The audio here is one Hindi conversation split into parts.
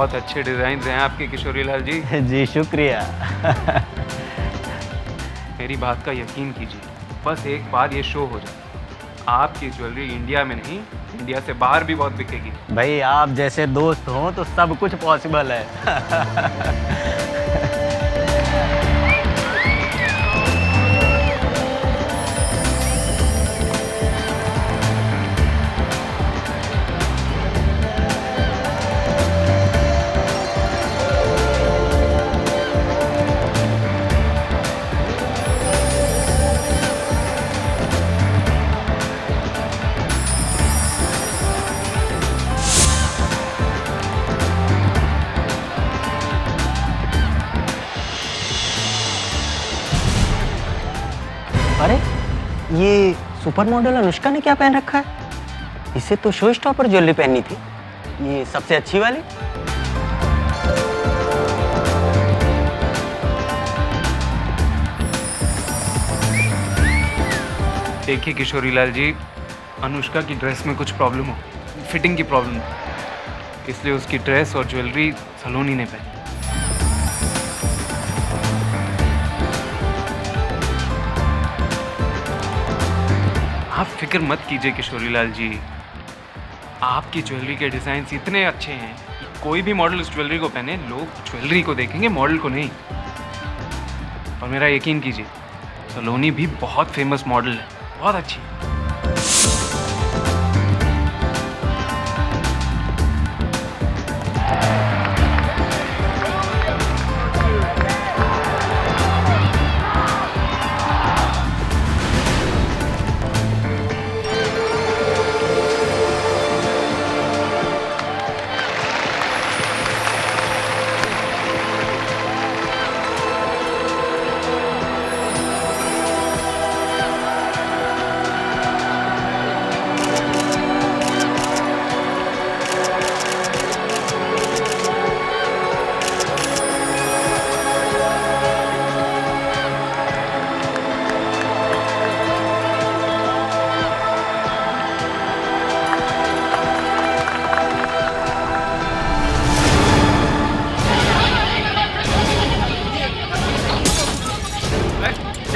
बहुत अच्छे डिजाइन हैं आपके किशोरी लाल जी। जी शुक्रिया। मेरी बात का यकीन कीजिए, बस एक बार ये शो हो जाए, आपकी ज्वेलरी इंडिया में नहीं, इंडिया से बाहर भी बहुत बिकेगी। भाई आप जैसे दोस्त हो तो सब कुछ पॉसिबल है। अरे ये सुपर मॉडल अनुष्का ने क्या पहन रखा है? इसे तो शो स्टॉपर ज्वेलरी पहननी थी, ये सबसे अच्छी वाली। देखिए किशोरी लाल जी, अनुष्का की ड्रेस में कुछ प्रॉब्लम हो, फिटिंग की प्रॉब्लम हो, इसलिए उसकी ड्रेस और ज्वेलरी सलोनी ने पहनी। आप फिक्र मत कीजिए किशोरी लाल जी, आपकी ज्वेलरी के डिजाइन इतने अच्छे हैं कि कोई भी मॉडल उस ज्वेलरी को पहने, लोग ज्वेलरी को देखेंगे, मॉडल को नहीं। और मेरा यकीन कीजिए, सलोनी भी बहुत फेमस मॉडल है, बहुत अच्छी।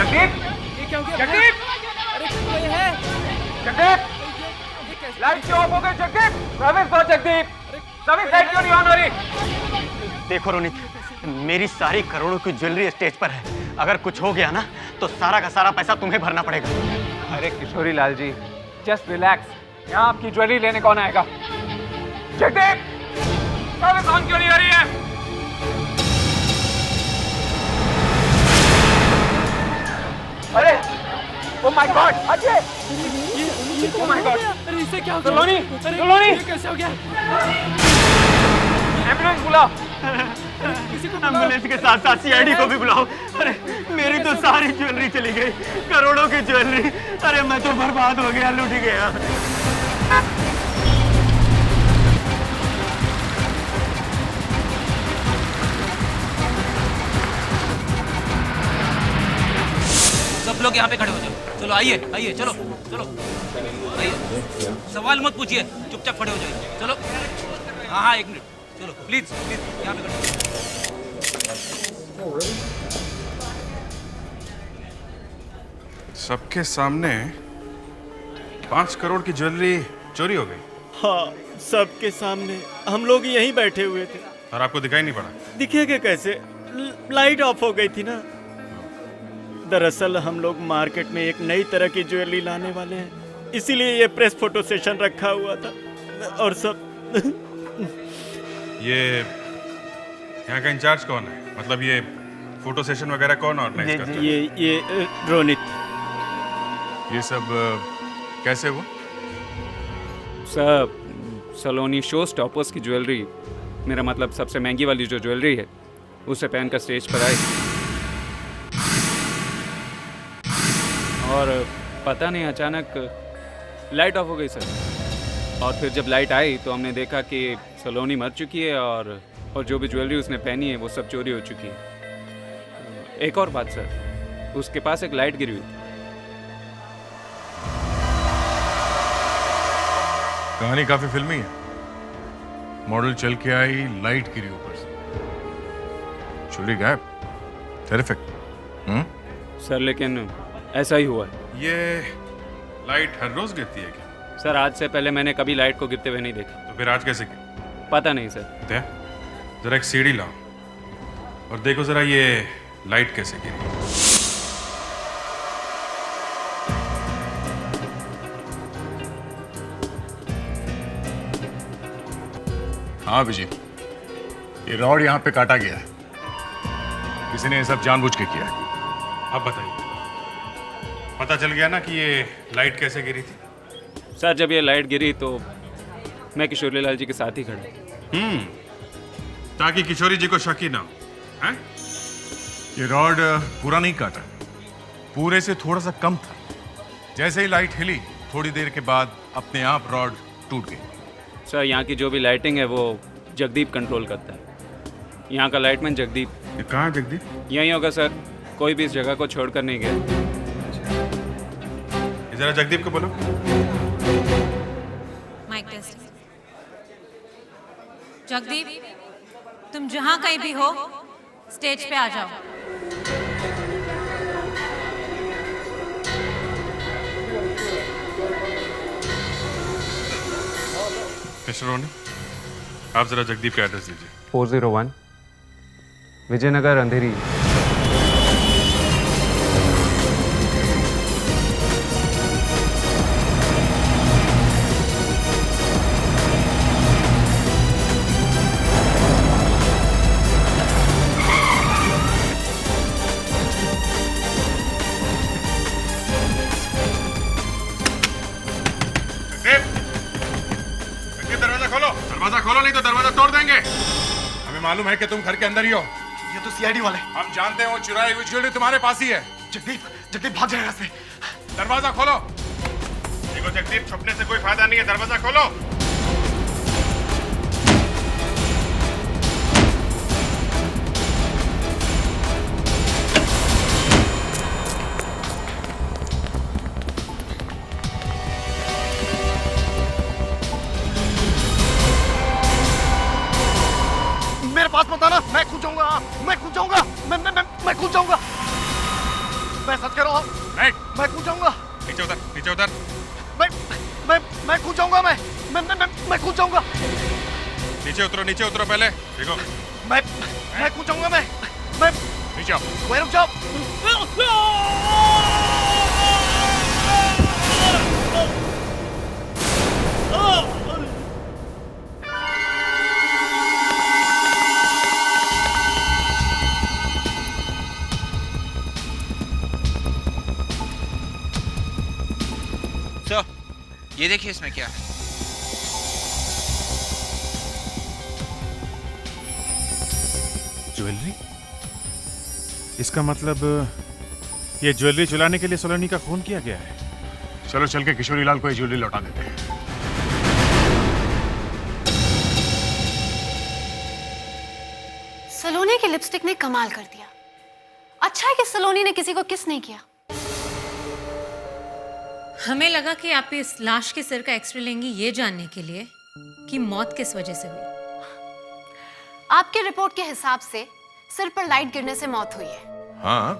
जगदीप! ये क्या हो गया? जगदीप! अरे कोई है? जगदीप! ये कैसे? लाइट क्यों ऑफ हो गई जगदीप? सर्विस दो जगदीप! सर्विस लाइट क्यों नहीं ऑन हो रही? देखो रोनित, मेरी सारी करोड़ों की ज्वेलरी स्टेज पर है, अगर कुछ हो गया ना तो सारा का सारा पैसा तुम्हें भरना पड़ेगा। अरे किशोरी लाल जी, जस्ट रिलैक्स, यहाँ आपकी ज्वेलरी लेने कौन आएगा? जगदीप! सर्विस ऑन क्यों नहीं हो रही है? अरे oh my God, Ajay! Oh my God! अरे इसे क्या हो गया? सलोनी! अरे सलोनी! ये कैसे हो गया? एम्बुलेंस बुलाओ! किसी को बुलाओ। एम्बुलेंस के साथ साथ सीआईडी को भी बुलाओ। अरे मेरी तो सारी ज्वेलरी चली गई, करोड़ों की ज्वेलरी। अरे मैं तो बर्बाद हो गया, लूट गया। सब लोग यहाँ पे खड़े हो जाओ। चलो आइए आइए, चलो चलो आइए, सवाल मत पूछिए, चुपचाप खड़े हो जाइए। चलो हाँ हाँ, एक मिनट, चलो प्लीज प्लीज यहाँ पे खड़े। सबके सामने 5 करोड़ की ज्वेलरी चोरी हो गई। हाँ, सबके सामने हम लोग यहीं बैठे हुए थे। और आपको दिखाई नहीं पड़ा? दिखेगा कैसे, लाइट ऑफ हो गई थी ना। दरअसल हम लोग मार्केट में एक नई तरह की ज्वेलरी लाने वाले हैं, इसीलिए ये प्रेस फोटो सेशन रखा हुआ था। और सब ये यहाँ का इंचार्ज कौन है? मतलब ये फोटो सेशन वगैरह कौन ऑर्गेनाइज करता है? ये रोनित। ये सब कैसे हुआ? सब सलोनी शो स्टॉपर्स की ज्वेलरी, मेरा मतलब सबसे महंगी वाली जो ज्वेलरी है, उसे पहनकर स्टेज पर आई और पता नहीं अचानक लाइट ऑफ हो गई सर। और फिर जब लाइट आई तो हमने देखा कि सलोनी मर चुकी है और जो भी ज्वेलरी उसने पहनी है वो सब चोरी हो चुकी है। एक और बात सर, उसके पास एक लाइट गिरी हुई थी। कहानी काफी फिल्मी है। मॉडल चल के आई, लाइट गिरी ऊपर से, ज्वेलरी गायब। टेरिफिक। सर लेकिन ऐसा ही हुआ है। ये लाइट हर रोज गिरती है क्या? सर आज से पहले मैंने कभी लाइट को गिरते हुए नहीं देखा। तो फिर आज कैसे गिरी? पता नहीं सर। दे, जरा एक सीढ़ी लाओ और देखो जरा ये लाइट कैसे गिरी। हाँ अभिजीत, ये रॉड यहाँ पे काटा गया है। किसी ने ये सब जानबूझ के किया है। अब बताइए, पता चल गया ना कि ये लाइट कैसे गिरी थी? सर जब ये लाइट गिरी तो मैं किशोरी लाल जी के साथ ही खड़ा। ताकि किशोरी जी को शक ही ना हो, हैं? ये रॉड पूरा नहीं काटा, पूरे से थोड़ा सा कम था। जैसे ही लाइट हिली, थोड़ी देर के बाद अपने आप रॉड टूट गई। सर यहाँ की जो भी लाइटिंग है वो जगदीप कंट्रोल करता है। यहाँ का लाइटमैन जगदीप। ये कहाँ है जगदीप? यहीं होगा सर, कोई भी इस जगह को छोड़कर नहीं गया। ये जरा जगदीप को बोलो। Mic test. जगदीप, तुम जहां कहीं भी हो, स्टेज पे आ जाओ। मिस्टर रोनी, आप जरा जगदीप का एड्रेस दीजिए। 401 विजयनगर अंधेरी। दरवाजा खोलो, दरवाजा खोलो, नहीं तो दरवाजा तोड़ देंगे। हमें मालूम है कि तुम घर के अंदर ही हो। ये तो सीआईडी वाले। हम जानते हैं वो चुराई हुई ज्वेलरी तुम्हारे पास ही है। जगदीप भाग जाए यहाँ से। दरवाजा खोलो। देखो जगदीप, छुपने से कोई फायदा नहीं है, दरवाजा खोलो। मेरे पास मत आना, मैं खुद जाऊंगा, मैं खुद जाऊंगा, मैं खुद जाऊंगा। मैं सच कह रहा हूँ, मैं खुद जाऊंगा। नीचे उतर, नीचे उतर। मैं खुद जाऊंगा, मैं खुद जाऊंगा। नीचे उतरो पहले। देखो, मैं खुद जाऊंगा, मैं नीचे आओ। रुक जाओ। सर, ये देखिए इसमें क्या है। ज्वेलरी? इसका मतलब ये ज्वेलरी चुराने के लिए सोलोनी का खून किया गया है। चलो चल के किशोरी लाल को ये ज्वेलरी लौटा देते हैं। सलोनी की लिपस्टिक ने कमाल कर दिया। अच्छा है कि सलोनी ने किसी को किस नहीं किया। हमें लगा कि आप इस लाश के सिर का एक्सरे लेंगी ये जानने के लिए कि मौत किस वजह से हुई। आपकी रिपोर्ट के हिसाब से सिर पर लाइट गिरने से मौत हुई है। हाँ,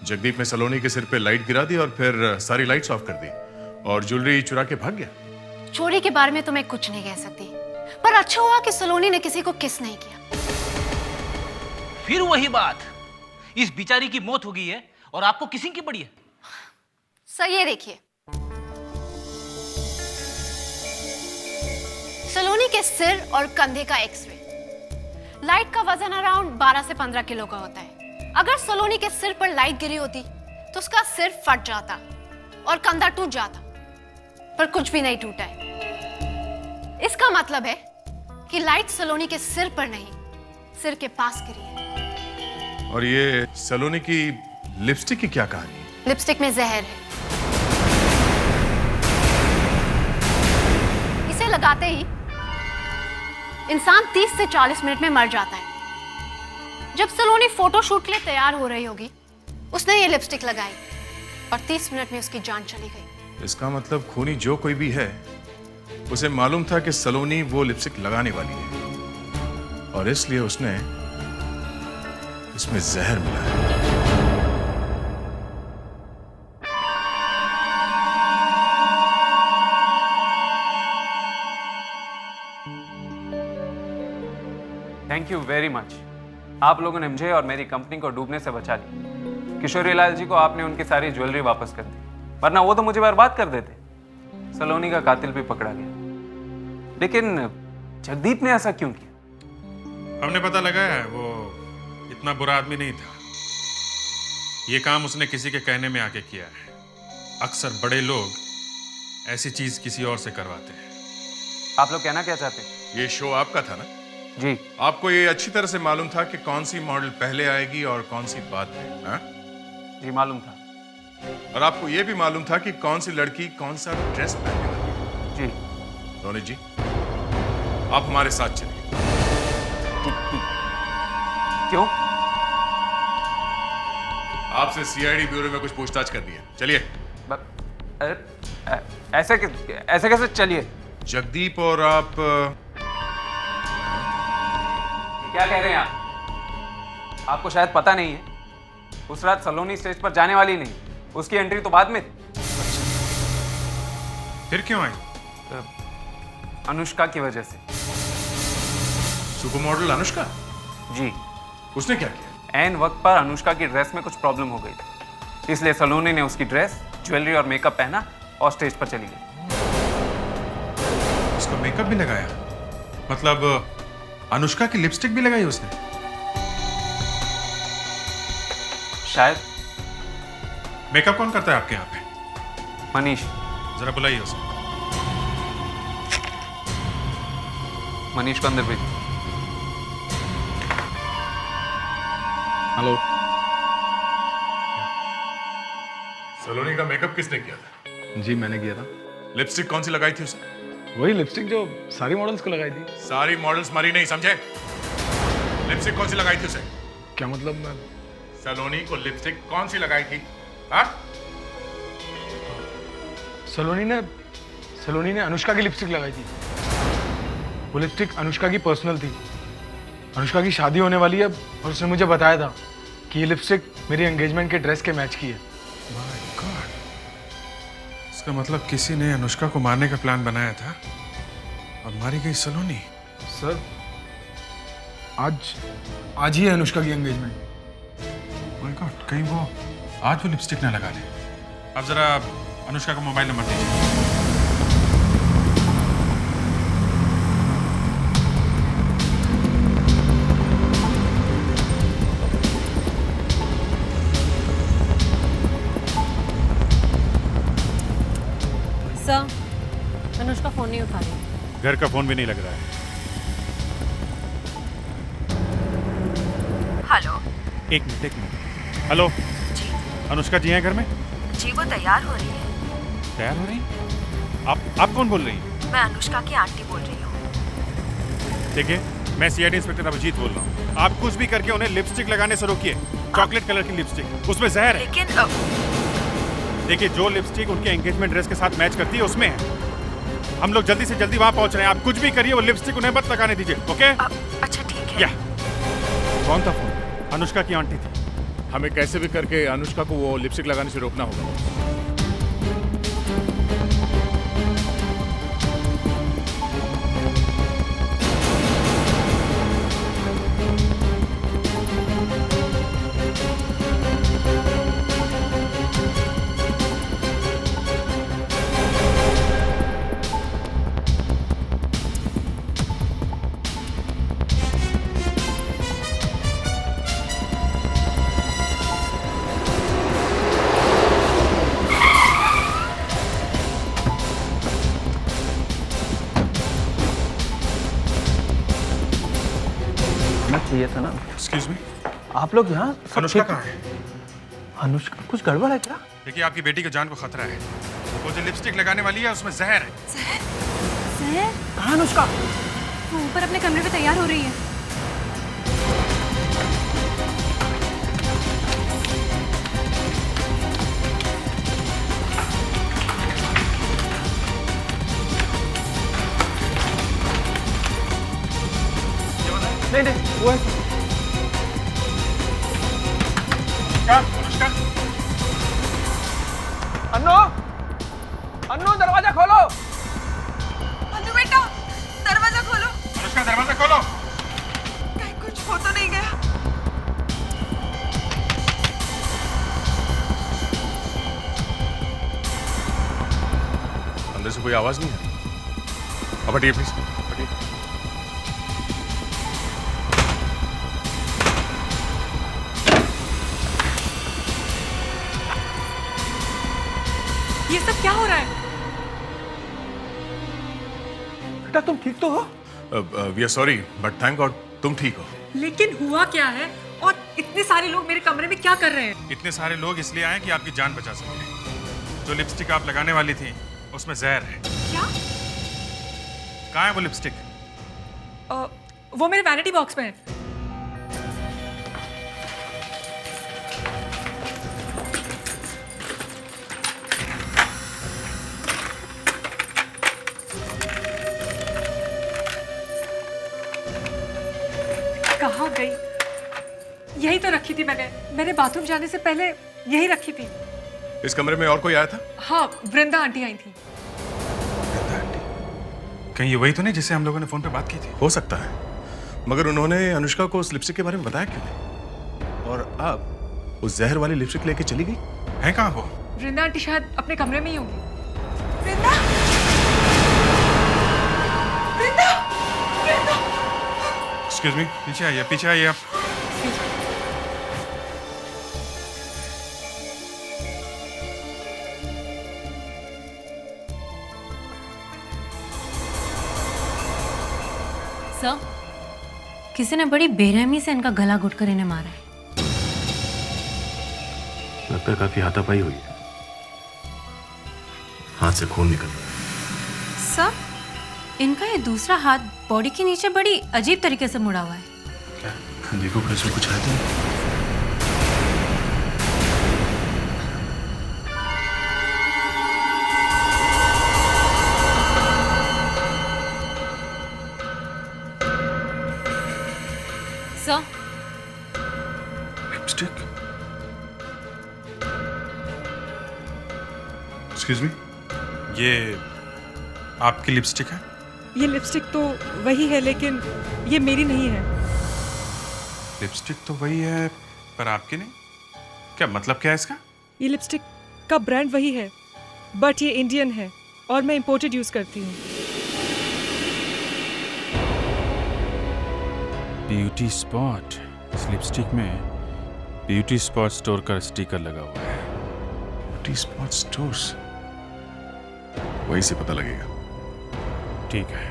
जगदीप ने सलोनी के सिर पे लाइट गिरा दी और फिर सारी लाइट्स ऑफ कर दी और ज्वेलरी चुरा के भाग गया। चोरी के बारे में तो मैं कुछ नहीं कह सकती, पर अच्छा हुआ कि सलोनी ने किसी को किस नहीं किया। फिर वही बात, इस बेचारी की मौत हो गई है और आपको किसिंग की पड़ी है। सर ये देखिए, सलोनी के सिर और कंधे का एक्सरे। लाइट का वजन अराउंड 12 से 15 किलो का होता है। अगर सलोनी के सिर पर लाइट गिरी होती तो उसका सिर फट जाता और कंधा टूट जाता, पर कुछ भी नहीं टूटा है। इसका मतलब है कि लाइट सलोनी के सिर पर नहीं, सिर के पास गिरी है। और ये सलोनी की लिपस्टिक की क्या कहानी है? लिपस्टिक में जहर है। इसे लगाते ही इंसान 30 से 40 मिनट में मर जाता है। जब सलोनी फोटो शूट के लिए तैयार हो रही होगी, उसने ये लिपस्टिक लगाई और 30 मिनट में उसकी जान चली गई। इसका मतलब खूनी जो कोई भी है, उसे मालूम था कि सलोनी वो लिपस्टिक लगाने वाली है और इसलिए उसने इसमें जहर मिलाया। Thank you very much. आप लोगों ने मुझे और मेरी कंपनी को डूबने से बचा लिया। किशोरीलाल जी को आपने उनकी सारी ज्वेलरी वापस कर दी, वरना वो तो मुझे बर्बाद कर देते। सलोनी का कातिल भी पकड़ा गया, लेकिन जगदीप ने ऐसा क्यों किया? हमने पता लगाया है वो इतना बुरा आदमी नहीं था। ये काम उसने किसी के कहने में आके किया है। अक्सर बड़े लोग ऐसी चीज किसी और से करवाते हैं। आप लोग कहना क्या चाहते हैं? ये शो आपका था ना? जी। आपको ये अच्छी तरह से मालूम था कि कौन सी मॉडल पहले आएगी और कौन सी बाद में, हाँ? जी मालूम था। और आपको ये भी मालूम था कि कौन सी लड़की कौन सा ड्रेस पहनने वाली है। जी। रोनित जी, आप हमारे साथ चलिए। क्यों? आपसे सीआईडी ब्यूरो में कुछ पूछताछ करनी है, चलिए। ऐसे कैसे? चलिए। जगदीप और आप क्या कह रहे हैं आप? आपको शायद पता नहीं है, उस रात सलोनी स्टेज पर जाने वाली नहीं, उसकी एंट्री तो बाद में थी। फिर क्यों आई? अनुष्का की वजह से। Super model Anushka? जी। उसने क्या किया? ऐन वक्त पर अनुष्का की ड्रेस में कुछ प्रॉब्लम हो गई थी, इसलिए सलोनी ने उसकी ड्रेस, ज्वेलरी और मेकअप पहना और स्टेज पर चली गई। उसका मेकअप भी लगाया? मतलब अनुष्का की लिपस्टिक भी लगाई उसने? शायद। मेकअप कौन करता है आपके यहाँ पे? मनीष। जरा बुलाइए उसे। मनीष को अंदर भेजिए। हेलो। सलोनी का मेकअप किसने किया था? जी मैंने किया था। लिपस्टिक कौन सी लगाई थी उसे? वही लिपस्टिक जो सारी मॉडल्स को लगाई थी। सारी मॉडल्स मरी नहीं, समझे? लिपस्टिक कौन सी लगाई थी उसे? क्या मतलब? मैं सलोनी को लिपस्टिक कौन सी लगाई थी? हाँ? सलोनी ने अनुष्का की लिपस्टिक लगाई थी। वो लिपस्टिक अनुष्का की पर्सनल थी। अनुष्का की शादी होने वाली है और उसने मुझे बताया था कि ये लिपस्टिक मेरी एंगेजमेंट के ड्रेस के मैच की है। माय गॉड, इसका मतलब किसी ने अनुष्का को मारने का प्लान बनाया था और मारी गई सलोनी। सर आज ही है अनुष्का की एंगेजमेंट। माय गॉड, कहीं वो आज वो लिपस्टिक ना लगा ले। अब जरा अनुष्का का मोबाइल नंबर दीजिए। सर, अनुष्का फोन नहीं उठा रही। घर का फोन भी नहीं लग रहा है। हेलो। एक मिनट। हेलो जी। अनुष्का जी हैं घर में? जी वो तैयार हो रही है। तैयार हो रही? आप कौन बोल रही हैं? मैं अनुष्का की आंटी बोल रही हूँ। देखिए, मैं सीआईडी इंस्पेक्टर अभिजीत बोल रहा हूँ। आप कुछ भी करके उन्हें लिपस्टिक लगाने से रोकिए। चॉकलेट कलर की लिपस्टिक, उसमें जहर है। लेकिन देखिए, जो लिपस्टिक उनके एंगेजमेंट ड्रेस के साथ मैच करती है उसमें है। हम लोग जल्दी से जल्दी वहां पहुंच रहे हैं। आप कुछ भी करिए, वो लिपस्टिक उन्हें मत लगाने दीजिए, ओके? अच्छा ठीक है। या कौन था फोन? अनुष्का की आंटी थी। हमें कैसे भी करके अनुष्का को वो लिपस्टिक लगाने से रोकना होगा। चाहिए था ना। एक्सक्यूज मी, आप लोग यहाँ? अनुष्का कहाँ है? अनुष्का, कुछ गड़बड़ है क्या? देखिए, आपकी बेटी की जान को खतरा है। वो जो लिपस्टिक लगाने वाली है उसमें जहर है। सर, कहाँ अनुष्का? वो ऊपर अपने कमरे में तैयार हो रही है। अनुष्का, अनुष्का, अन्नू, अन्नू दरवाजा खोलो। अन्नू बेटा, दरवाजा खोलो। अनुष्का दरवाजा खोलो। कहीं कुछ हो तो नहीं गया? अंदर से कोई आवाज नहीं है। अब हटिए प्लीज, हटिए। ये सब क्या हो रहा है? बेटा तुम ठीक तो हो? We are sorry but thank God तुम ठीक हो। लेकिन हुआ क्या है? और इतने सारे लोग मेरे कमरे में क्या कर रहे हैं? इतने सारे लोग इसलिए आए कि आपकी जान बचा सके। जो लिपस्टिक आप लगाने वाली थी उसमें जहर है। क्या? कहाँ है वो लिपस्टिक? वो मेरे वैनिटी बॉक्स में है। कहाँ गई? यही तो रखी थी मैंने बाथरूम जाने से पहले यही रखी थी। इस कमरे में और कोई आया था? हाँ, वृंदा आंटी आई थी। कहीं ये वही तो नहीं जिससे हम लोगों ने फोन पे बात की थी? हो सकता है, मगर उन्होंने अनुष्का को उस लिपस्टिक के बारे में बताया क्यों नहीं? और अब उस जहर वाली लिपस्टिक लेके चली गई? है कहाँ वो? वृंदा आंटी शायद अपने कमरे में ही होंगी। वृंदा! वृंदा! वृंदा! एक्सक्यूज मी, पीछे आइए आप। सर, किसी ने बड़ी बेरहमी से इनका गला घुटकर इन्हें मारा है। लगता है काफी हाथापाई हुई है। हाथ से खून निकल रहा है। सर, इनका ये दूसरा हाथ बॉडी के नीचे बड़ी अजीब तरीके से मुड़ा हुआ है। क्या देखो कैसे कुछ है तो? Sir, lipstick? एक्सक्यूज मी, ये आपकी लिपस्टिक है? ये लिपस्टिक तो वही है, लेकिन ये मेरी नहीं है। लिपस्टिक तो वही है पर आपकी नहीं? क्या मतलब क्या है इसका? ये लिपस्टिक का ब्रांड वही है, बट ये इंडियन है और मैं इंपोर्टेड यूज करती हूँ। Beauty spot. इस लिपस्टिक में ब्यूटी स्पॉट स्टोर का स्टिकर लगा हुआ है। ब्यूटी स्पॉट स्टोर्स, वहीं से पता लगेगा। ठीक है,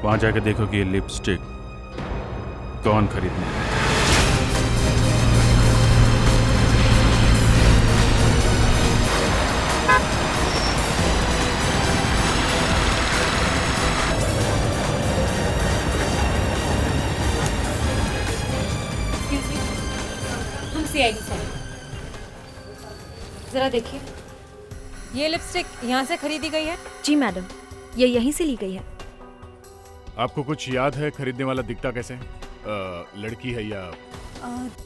वहां जाकर देखो कि ये लिपस्टिक कौन खरीदने आया है। हम सीआईडी से। जरा देखिए, ये लिपस्टिक यहाँ से खरीदी गई है? जी मैडम, ये यहीं से ली गई है। आपको कुछ याद है खरीदने वाला दिखता कैसे? लड़की है या?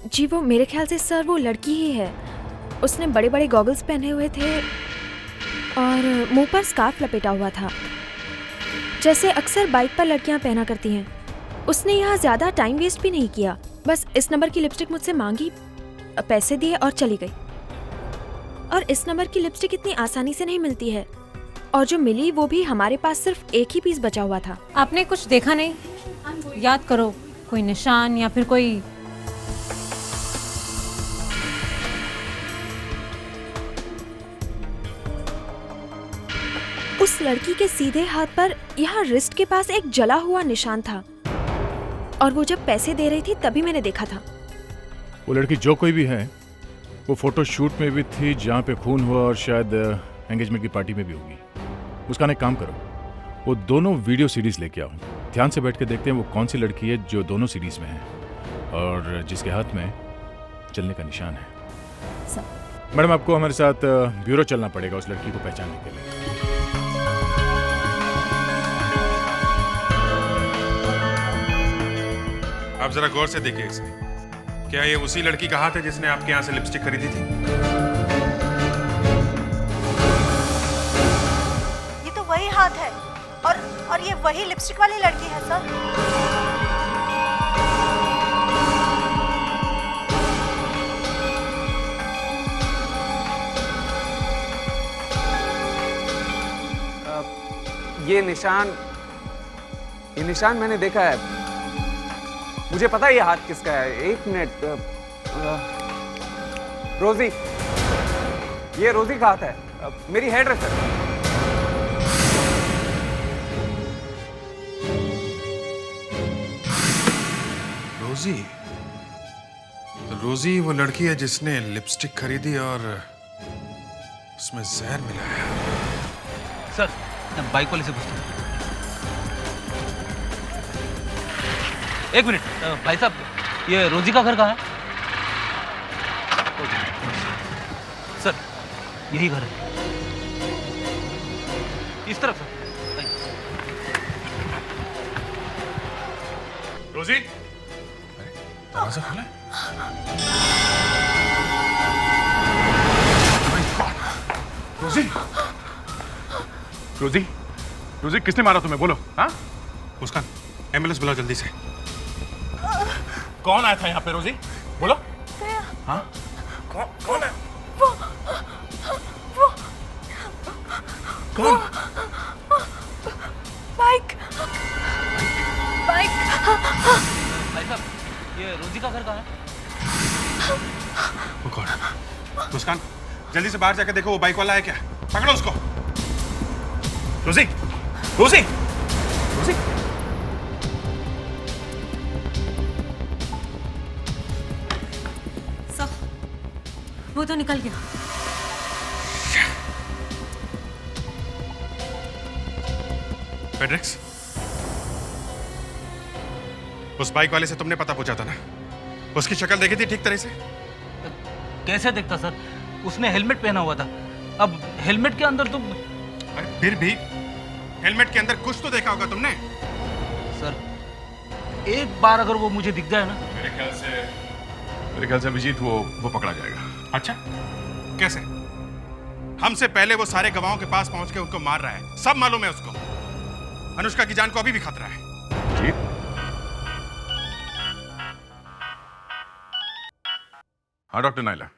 जी वो मेरे ख्याल से सर वो लड़की ही है। उसने बड़े बड़े गॉगल्स पहने हुए थे और मुंह पर स्कार्फ लपेटा हुआ था, जैसे अक्सर बाइक पर लड़कियां पहना करती हैं। उसने यहाँ ज़्यादा टाइम वेस्ट भी नहीं किया, बस इस नंबर की लिपस्टिक मुझसे मांगी, पैसे दिए और चली गई। और इस नंबर की लिपस्टिक इतनी आसानी से नहीं मिलती है, और जो मिली वो भी हमारे पास सिर्फ एक ही पीस बचा हुआ था। आपने कुछ देखा नहीं? याद करो, कोई निशान या फिर कोई? उस लड़की के सीधे हाथ पर यहाँ रिस्ट के पास एक जला हुआ निशान था, और वो जब पैसे दे रही थी तभी मैंने देखा था। वो लड़की जो कोई भी है, वो फोटो शूट में भी थी जहाँ पे खून हुआ, और शायद एंगेजमेंट की पार्टी में भी होगी। मुस्कान, एक काम करो, वो दोनों वीडियो सीरीज लेके आओ। ध्यान से बैठ के देखते हैं वो कौन सी लड़की है जो दोनों सीरीज में है और जिसके हाथ में चलने का निशान है। मैडम, आपको हमारे साथ ब्यूरो चलना पड़ेगा उस लड़की को पहचानने के लिए। आप जरा गौर से देखिए इसे। क्या ये उसी लड़की का हाथ है जिसने आपके यहाँ से लिपस्टिक खरीदी थी? ये तो वही हाथ है और ये वही लिपस्टिक वाली लड़की है सर। ये निशान मैंने देखा है। मुझे पता है ये हाथ किसका है। एक मिनट। रोजी, ये रोजी का हाथ है, मेरी हेयर ड्रेसर। रोजी? तो रोजी वो लड़की है जिसने लिपस्टिक खरीदी और उसमें जहर मिलाया। सर, मैं बाइक वाले से पूछता हूँ। एक मिनट भाई साहब, ये रोजी का घर कहाँ है? सर, यही घर है, इस तरफ सर। रोजी? दरवाजा खुला है? रोजी? रोजी? रोजी, किसने मारा तुम्हें? बोलो। हाँ? मुस्कान, एम्बुलेंस बुलाओ जल्दी से। कौन आया था यहाँ पे रोजी? बोलो। हाँ? कौन है? वो कौन? बाइक। भाई साहब, ये रोजी का घर कहाँ है? वो कौन? मुस्कान, जल्दी से बाहर जाकर देखो वो बाइक वाला है क्या। पकड़ो उसको। रोजी? रोजी? रोजी? वो तो निकल गया। फेड्रिक्स, उस बाइक वाले से तुमने पता पूछा था ना? उसकी शक्ल देखी थी ठीक तरह से? कैसे देखता सर, उसने हेलमेट पहना हुआ था। अब हेलमेट के अंदर तो अरे फिर भी हेलमेट के अंदर कुछ तो देखा होगा तुमने। सर, एक बार अगर वो मुझे दिख जाए ना, मेरे ख्याल से अभिजीत वो पकड़ा जाएगा। अच्छा, कैसे? हमसे पहले वो सारे गवाहों के पास पहुंच के उनको मार रहा है, सब मालूम है उसको। अनुष्का की जान को अभी भी खतरा है। जी? हाँ डॉक्टर नाइला।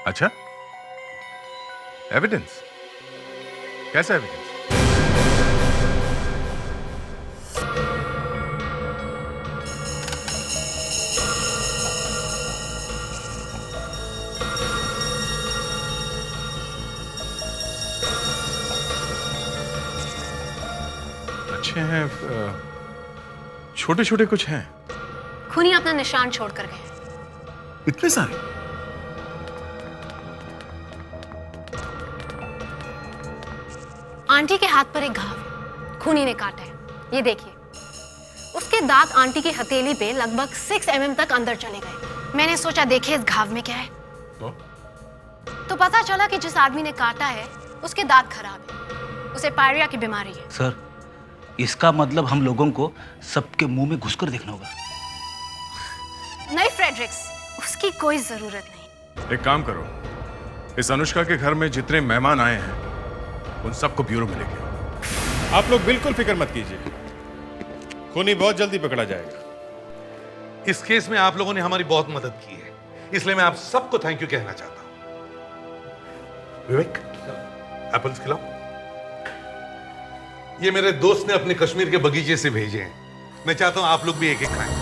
अच्छा, एविडेंस? कैसा एविडेंस? अच्छे हैं, छोटे छोटे कुछ हैं। खूनी अपना निशान छोड़कर गए। इतने सारे? आंटी के हाथ पर एक घाव खूनी ने काटा है, ये देखिए। उसके दांत आंटी की हथेली पे लगभग 6 mm तक अंदर चले गए। मैंने सोचा देखे इस घाव में क्या है। तो पता चला कि जिस आदमी ने काटा है उसके दांत खराब है, उसे पायरिया की बीमारी है। सर, इसका मतलब हम लोगों को सबके मुंह में घुसकर देखना होगा। नहीं फ्रेडरिक्स, उसकी कोई जरूरत नहीं। एक काम करो, इस अनुष्का के घर में जितने मेहमान आए हैं उन सबको ब्यूरो में लेके आओ। आप लोग बिल्कुल फिक्र मत कीजिए, खूनी बहुत जल्दी पकड़ा जाएगा। इस केस में आप लोगों ने हमारी बहुत मदद की है, इसलिए मैं आप सबको थैंक यू कहना चाहता हूं। विवेक, एप्पल्स खिलाओ। ये मेरे दोस्त ने अपने कश्मीर के बगीचे से भेजे हैं, मैं चाहता हूं आप लोग भी एक एक खाएं।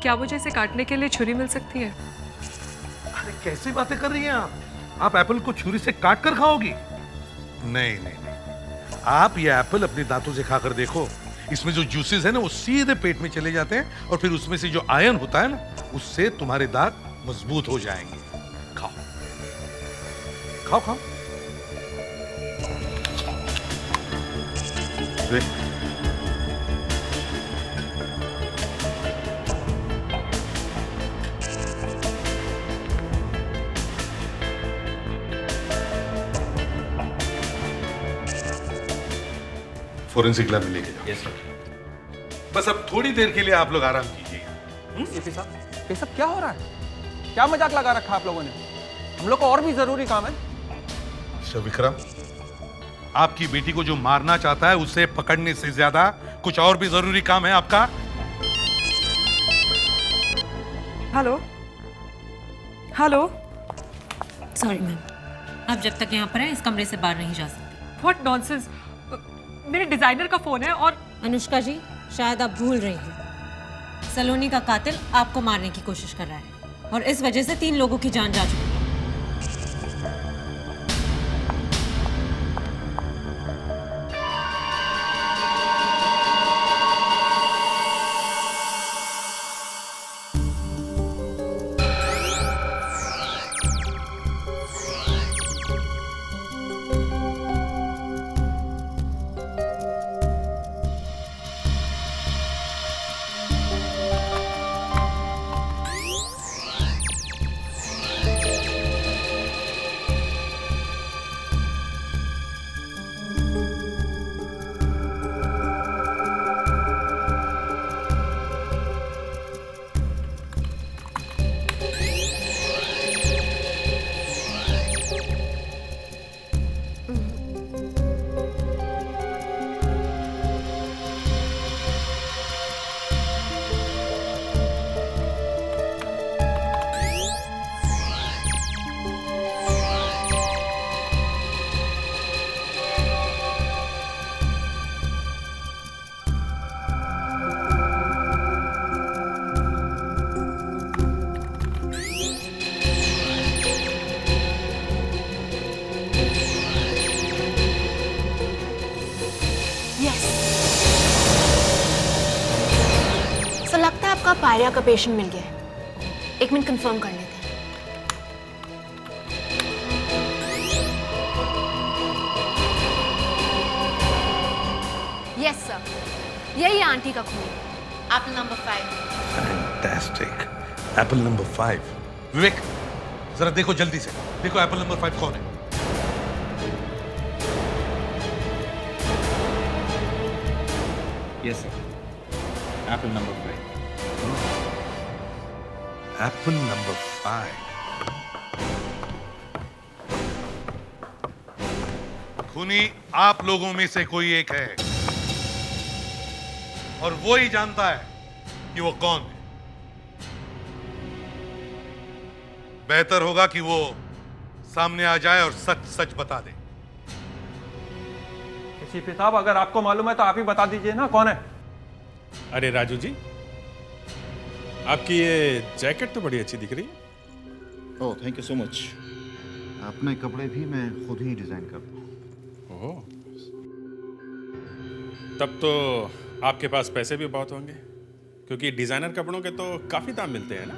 क्या मुझे इसे काटने के लिए छुरी मिल सकती है? अरे कैसी बातें कर रही हैं आप एप्पल को छुरी से काट कर खाओगी? नहीं नहीं नहीं, आप ये एप्पल अपने दांतों से खाकर देखो। इसमें जो जूसेस है ना वो सीधे पेट में चले जाते हैं और फिर उसमें से जो आयरन होता है ना उससे तुम्हारे दांत मजबूत हो जाएंगे। खाओ। खाओ खाओ। देख फोरेंसिक लैब में लेके जाओ। Yes sir. बस अब थोड़ी देर के लिए आप लोग आराम कीजिएगा। सीपी साहब, ये सब क्या हो रहा है? क्या मजाक लगा रखा आप लोगों ने? हम लोग को और भी जरूरी काम है। मिस्टर विक्रम, आपकी बेटी को जो मारना चाहता है उसे पकड़ने से ज्यादा कुछ और भी जरूरी काम है आपका। Hello hello. सॉरी मैम, आप जब तक यहाँ पर हैं इस कमरे से बाहर नहीं जा सकते। What nonsense. मेरे डिजाइनर का फोन है। और अनुष्का जी, शायद आप भूल रही हैं, सलोनी का कातिल आपको मारने की कोशिश कर रहा है और इस वजह से 3 लोगों की जान जा चुकी है। आपका पायरिया का पेशेंट मिल गया है। 1 मिनट कंफर्म कर लेते हैं। यस सर, यही आंटी का खून। Apple number 5। Fantastic. Apple number 5। विवेक, जरा देखो जल्दी से, देखो एप्पल नंबर 5 कौन है। Yes sir, Apple number 5। Apple number 5। खूनी आप लोगों में से कोई एक है और वो ही जानता है कि वो कौन है। बेहतर होगा कि वो सामने आ जाए और सच सच बता दे। सीपी साहब, अगर आपको मालूम है तो आप ही बता दीजिए ना कौन है। अरे राजू जी, आपकी ये जैकेट तो बड़ी अच्छी दिख रही है। ओह, थैंक यू सो मच। अपने कपड़े भी मैं खुद ही डिजाइन करता हूँ। ओह, तब तो आपके पास पैसे भी बहुत होंगे, क्योंकि डिजाइनर कपड़ों के तो काफी दाम मिलते हैं ना।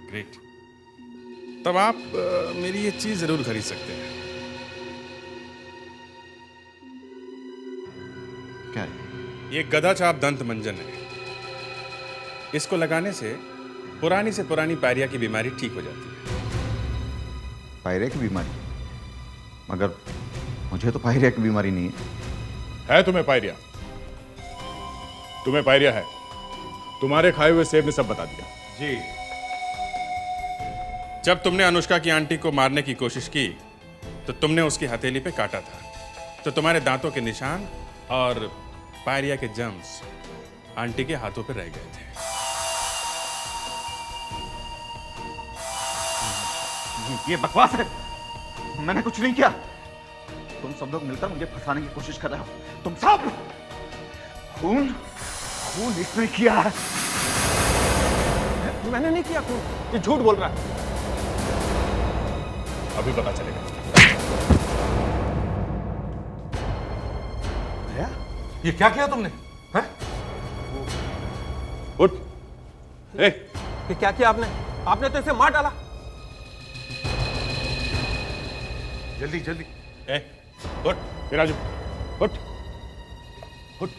ग्रेट। तब आप मेरी ये चीज जरूर खरीद सकते हैं। क्या है? ये गधा छाप दंत मंजन है। इसको लगाने से पुरानी पायरिया की बीमारी ठीक हो जाती है। पायरिया की बीमारी? मगर मुझे तो पायरिया की बीमारी नहीं है। तुम्हें पायरिया? तुम्हें पायरिया है? तुम्हारे खाए हुए सेब ने सब बता दिया। जी। जब तुमने अनुष्का की आंटी को मारने की कोशिश की तो तुमने उसकी हथेली पे काटा था, तो तुम्हारे दांतों के निशान और पायरिया के जर्म्स आंटी के हाथों पर रह गए थे। ये बकवास है। मैंने कुछ नहीं किया। तुम सब लोग मिलकर मुझे फंसाने की कोशिश कर रहे हो। तुम सब खून इसने किया है। मैंने नहीं किया खून, ये झूठ बोल रहा है। अभी पता चलेगा। ये क्या किया तुमने? हैं? उठ। ये क्या किया आपने? आपने तो इसे मार डाला। जल्दी जल्दी। उठ राजू, उठ उठ।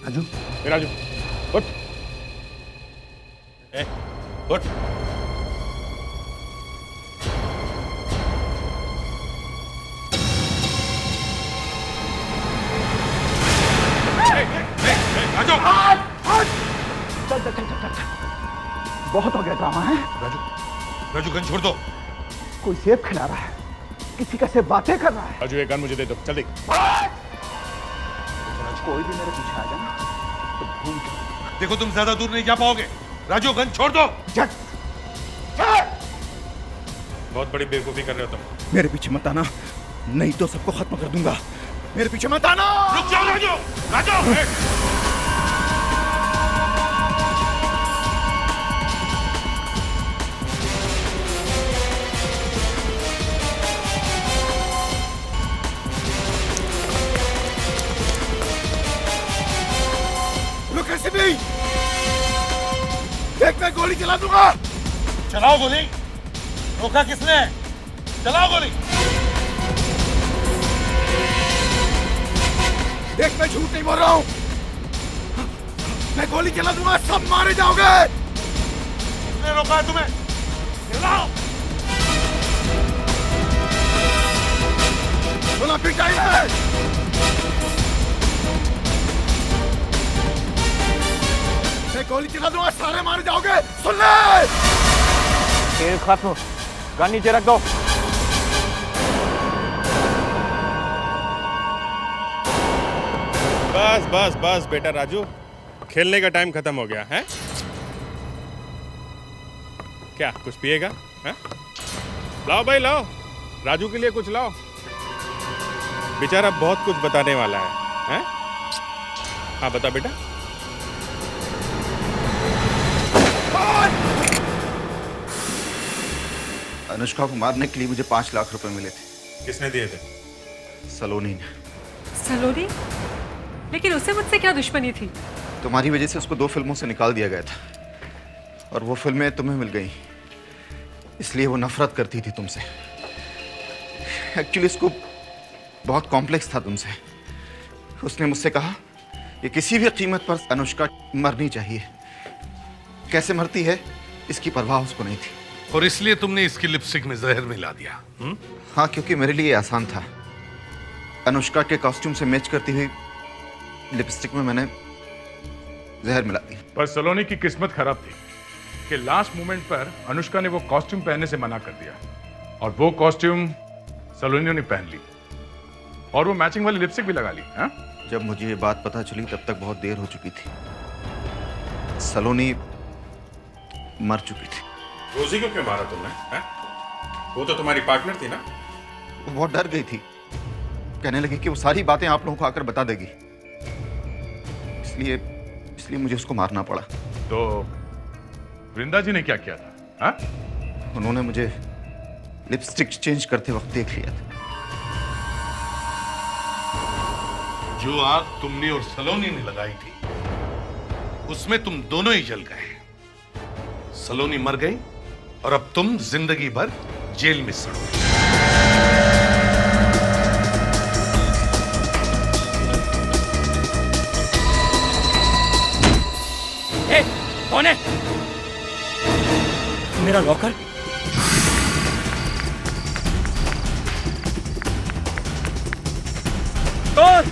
राजू, राजू उठ, उठ। चल चल चल चल चल, बहुत हो गया ड्रामा है। राजू, राजू गन छोड़ दो। कोई सेब खिला रहा है, किसी का से बातें कर रहा है। राजू, एक गन मुझे दे दो, जल्दी। कोई भी मेरे पीछे आ जाए तो भूल के। देखो तुम ज्यादा दूर नहीं जा पाओगे। राजू गन छोड़ दो। बहुत बड़ी बेवकूफी कर रहे हो तुम। मेरे पीछे मत आना, नहीं तो सबको खत्म कर दूंगा। मेरे पीछे मत आना। रुक जाओ राजू, राजू। कैसे भी देख, मैं गोली चला दूंगा। चलाओ गोली। रोका किसने? चलाओ गोली। देख, मैं झूठ नहीं बोल रहा हूं, मैं गोली चला दूंगा, सब मारे जाओगे। किसने रोका है तुम्हें? चलाओ। बोला पिटाई है। मैं गोली चला दूंगा, सारे मारे जाओगे। सुन ले। खेल खत्म, गन नीचे रख दो। बस बस बस बेटा राजू, खेलने का टाइम खत्म हो गया है। क्या कुछ पिएगा? है? लाओ भाई लाओ, राजू के लिए कुछ लाओ, बेचारा बहुत कुछ बताने वाला है? हाँ बता बेटा। अनुष्का को मारने के लिए मुझे 5 लाख रुपए मिले थे। किसने दिए थे? सलोनी ने। सलोनी? लेकिन उससे मुझसे क्या दुश्मनी थी? तुम्हारी वजह से उसको 2 फिल्मों से निकाल दिया गया था, और वो फिल्में तुम्हें मिल गई, इसलिए वो नफरत करती थी तुमसे। एक्चुअली उसको बहुत कॉम्प्लेक्स था तुमसे। उसने मुझसे कहा कि किसी भी कीमत पर अनुष्का मरनी चाहिए। कैसे मरती है इसकी परवाह उसको नहीं थी। और इसलिए तुमने इसकी लिपस्टिक में जहर मिला दिया? हाँ, क्योंकि मेरे लिए आसान था। अनुष्का के कॉस्ट्यूम से मैच करती हुई लिपस्टिक में मैंने जहर मिला दी। पर सलोनी की किस्मत खराब थी कि लास्ट मोमेंट पर अनुष्का ने वो कॉस्ट्यूम पहनने से मना कर दिया, और वो कॉस्ट्यूम सलोनी ने पहन ली, और वो मैचिंग वाली लिपस्टिक भी लगा ली। हाँ? जब मुझे ये बात पता चली तब तक बहुत देर हो चुकी थी। सलोनी मर चुकी थी। रोजी को क्यों मारा तुमने? है? वो तो तुम्हारी पार्टनर थी ना? वो बहुत डर गई थी, कहने लगी कि वो सारी बातें आप लोगों को आकर बता देगी, इसलिए मुझे उसको मारना पड़ा। तो वृंदा जी ने क्या किया था? हाँ? उन्होंने मुझे लिपस्टिक चेंज करते वक्त देख लिया था। जो आग तुमने और सलोनी ने लगाई थी, उसमें तुम दोनों ही जल गए। सलोनी मर गई और अब तुम जिंदगी भर जेल में सड़ोगे। कौन है? मेरा लॉकर? कौन?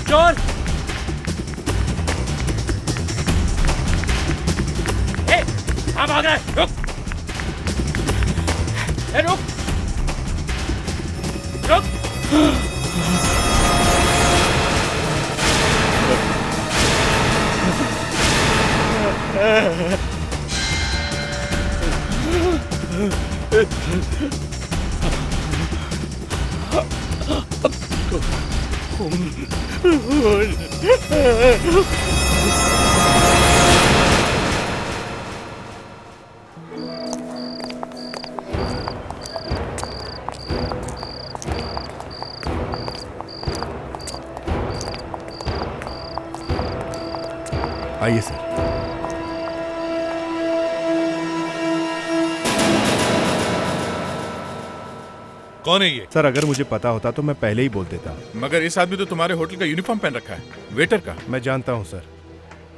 चोर? कहाँ भाग रहा है? रुक! रुक! रुक! आइए सर। कौन है ये? सर अगर मुझे पता होता तो मैं पहले ही बोल देता। मगर इस आदमी तो तुम्हारे होटल का यूनिफॉर्म पहन रखा है, वेटर का। मैं जानता हूं सर,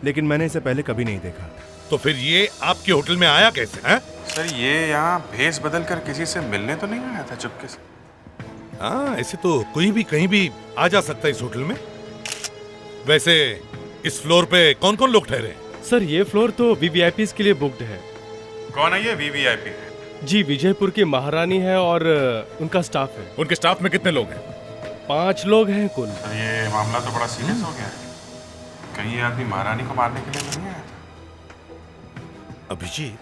लेकिन मैंने इसे पहले कभी नहीं देखा। तो फिर ये आपके होटल में आया कैसे है? सर ये यहाँ भेस बदल कर किसी से मिलने तो नहीं आया था चुपके से? हाँ, ऐसे तो कोई भी कहीं भी आ जा सकता है इस होटल में। वैसे इस फ्लोर पे कौन कौन लोग ठहरे हैं? सर ये फ्लोर तो वीवीआईपीज़ के लिए बुक्ड है। कौन है ये वीवीआईपी? जी विजयपुर की महारानी है और उनका स्टाफ है। उनके स्टाफ में कितने लोग हैं? 5 लोग हैं कुल। तो ये मामला तो बड़ा सीरियस हो गया है। कहीं ये आदमी महारानी को मारने के लिए नहीं आया था? अभिजीत,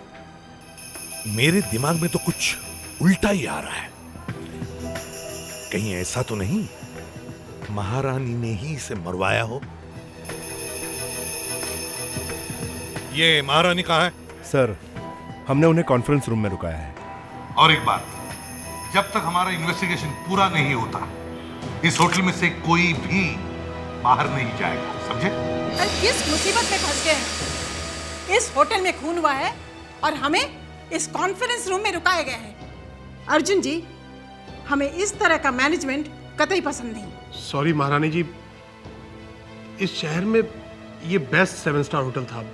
मेरे दिमाग में तो कुछ उल्टा ही आ रहा है। कहीं ऐसा तो नहीं महारानी ने ही इसे मरवाया हो? ये महारानी कहाँ है? सर हमने उन्हें कॉन्फ्रेंस रूम में रुकाया है। और एक बात, जब तक हमारा इन्वेस्टिगेशन पूरा नहीं होता इस होटल में से कोई भी बाहर नहीं जाएगा, समझे? किस मुसीबत में फंस गए हैं? इस होटल में खून हुआ है और हमें इस कॉन्फ्रेंस रूम में रुकाया गया है। अर्जुन जी, हमें इस तरह का मैनेजमेंट कतई पसंद नहीं। सॉरी महारानी जी, इस शहर में ये बेस्ट 7 स्टार होटल था।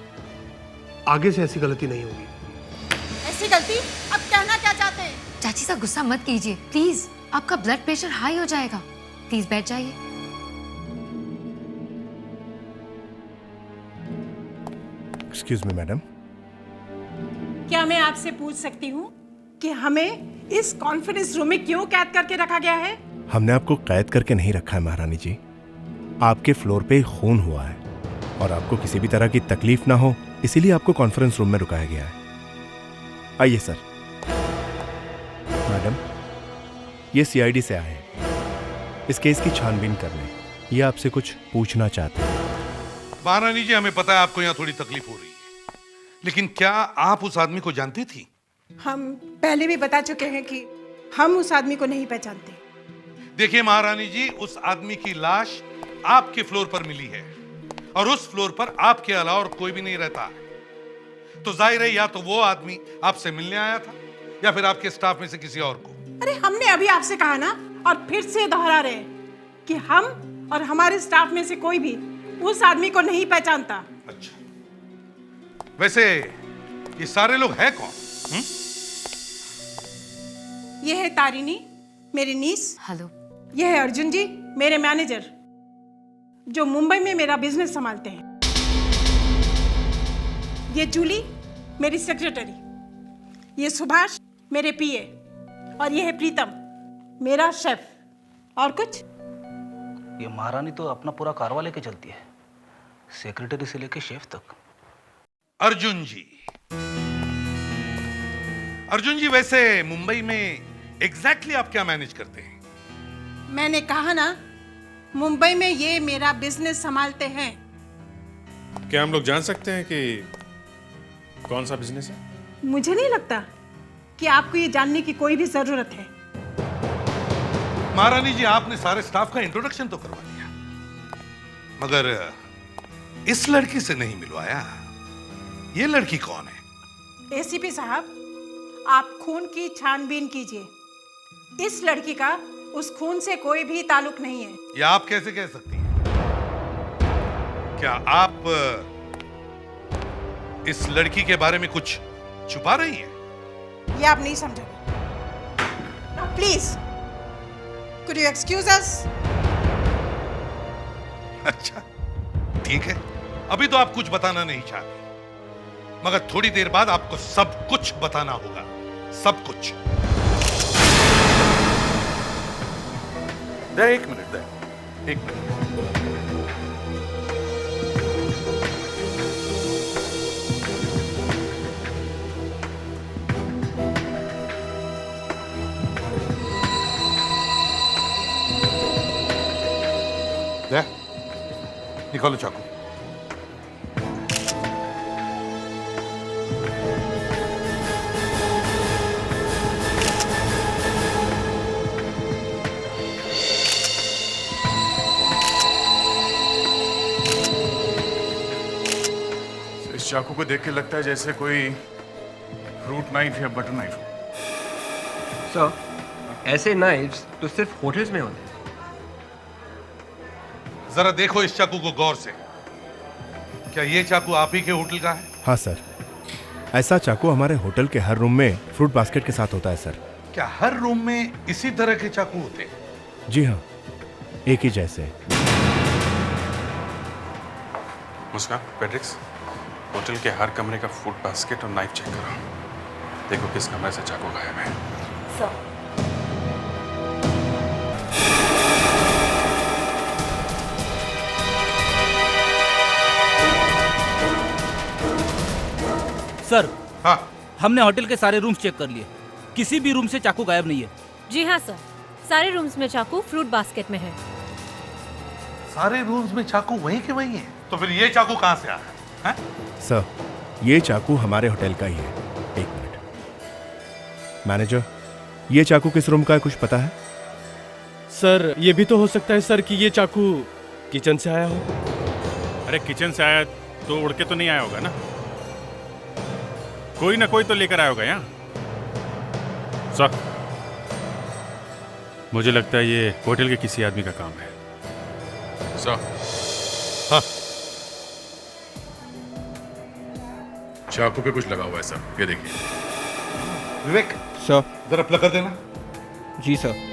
आगे से ऐसी गलती नहीं होगी। ऐसी गलती? अब कहना क्या चाहते हैं? चाची साहब गुस्सा मत कीजिए प्लीज, आपका ब्लड प्रेशर हाई हो जाएगा। प्लीज बैठ जाइए। एक्सक्यूज मी मैडम, क्या मैं आपसे पूछ सकती हूँ कि हमें इस कॉन्फ्रेंस रूम में क्यों कैद करके रखा गया है? हमने आपको कैद करके नहीं रखा है महारानी जी। आपके फ्लोर पे खून हुआ है और आपको किसी भी तरह की तकलीफ ना हो, इसीलिए आपको कॉन्फ्रेंस रूम में रुकाया गया है। आइए सर। मैडम, ये सीआईडी से आए हैं इस केस की छानबीन करने। ये आपसे कुछ पूछना चाहते हैं। महारानी जी, हमें पता है आपको यहाँ थोड़ी तकलीफ हो रही है, लेकिन क्या आप उस आदमी को जानती थी? हम पहले भी बता चुके हैं कि हम उस आदमी को नहीं पहचानते। देखिए महारानी जी, उस आदमी की लाश आपके फ्लोर पर मिली है और उस फ्लोर पर आपके अलावा और कोई भी नहीं रहता। तो जाहिर है या तो वो आदमी आपसे मिलने आया था या फिर आपके स्टाफ में से किसी और को। अरे हमने अभी आपसे कहा ना, और फिर से दोहरा रहे हैं कि हम और हमारे स्टाफ में से कोई भी उस आदमी को नहीं पहचानता। अच्छा, वैसे ये सारे लोग हैं कौन? ये है तारिणी, मेरी नीस। हेलो। ये है अर्जुन जी, मेरे मैनेजर, जो मुंबई में मेरा बिजनेस संभालते हैं। ये जूली, मेरी सेक्रेटरी। ये सुभाष, मेरे पीए। और ये है प्रीतम, मेरा शेफ। और कुछ? ये महारानी तो अपना पूरा कारवा लेके चलती है, सेक्रेटरी से लेके शेफ तक। अर्जुन जी, अर्जुन जी, वैसे मुंबई में एग्जैक्टली आप क्या मैनेज करते हैं? मैंने कहा ना, मुंबई में ये मेरा बिजनेस संभालते हैं। क्या हम लोग जान सकते हैं कि कौन सा बिजनेस है? मुझे नहीं लगता कि आपको ये जानने की कोई भी जरूरत है। महारानी जी, आपने सारे स्टाफ का इंट्रोडक्शन तो करवा दिया, मगर इस लड़की से नहीं मिलवाया। ये लड़की कौन है? एसीपी साहब, आप खून की छानबीन कीजिए। इस लड़की का उस खून से कोई भी ताल्लुक नहीं है। ये आप कैसे कह सकती हैं? क्या आप इस लड़की के बारे में कुछ छुपा रही हैं? ये आप नहीं समझोगे। Please, could you excuse us? अच्छा, ठीक है। अभी तो आप कुछ बताना नहीं चाहते, मगर थोड़ी देर बाद आपको सब कुछ बताना होगा, सब कुछ। दे एक मिनट, दे एक मिनट। दे, निकालो चाकू। इस चाकू को देख के लगता है जैसे कोई फ्रूट नाइफ या बटर नाइफ हो। सर, ऐसे नाइफ्स तो सिर्फ होटल्स में होते हैं। जरा देखो इस चाकू को गौर से। क्या ये चाकू आप ही के होटल का है? हाँ सर, ऐसा चाकू हमारे होटल के हर रूम में फ्रूट बास्केट के साथ होता है सर। क्या हर रूम में इसी तरह के चाकू होते हैं? जी हाँ, एक ही जैसे। मुस्कान, पेट्रिक्स, होटल के हर कमरे का फूड बास्केट और नाइफ चेक करो। देखो किस कमरे से चाकू गायब है। सर, हाँ, हमने होटल के सारे रूम्स चेक कर लिए, किसी भी रूम से चाकू गायब नहीं है। जी हाँ सर, सारे रूम्स में चाकू फ्रूट बास्केट में है। सारे रूम्स में चाकू वहीं के वहीं है। तो फिर ये चाकू कहाँ से आया है? सर, ये चाकू हमारे होटल का ही है। एक मिनट। मैनेजर, ये चाकू किस रूम का है, कुछ पता है? सर, ये भी तो हो सकता है सर कि ये चाकू किचन से आया हो। अरे किचन से आया तो उड़ के तो नहीं आया होगा ना, कोई ना कोई तो लेकर आया होगा यहाँ। सर, मुझे लगता है ये होटल के किसी आदमी का काम है। सर, हाँ, चाकू पे कुछ लगा हुआ है सर, ये देखिए। विवेक सर, जरा प्लग कर देना। जी सर।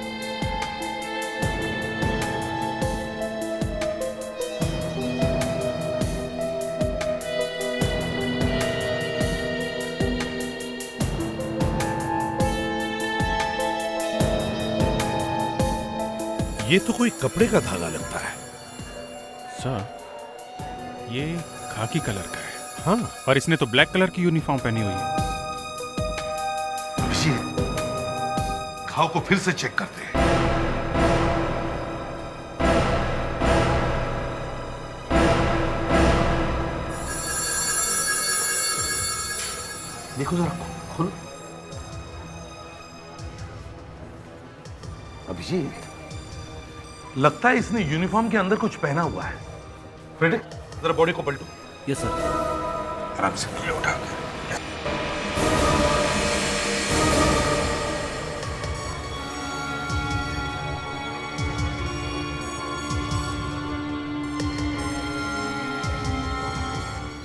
ये तो कोई कपड़े का धागा लगता है। सर, ये खाकी कलर का है। हाँ, और इसने तो ब्लैक कलर की यूनिफॉर्म पहनी हुई है। घाव को फिर से चेक करते हैं। देखो जरा, खुल। अभिजीत, लगता है इसने यूनिफॉर्म के अंदर कुछ पहना हुआ है। फ्रेडरिक, जरा बॉडी को पलटो। Yes sir. आराम से उठा के।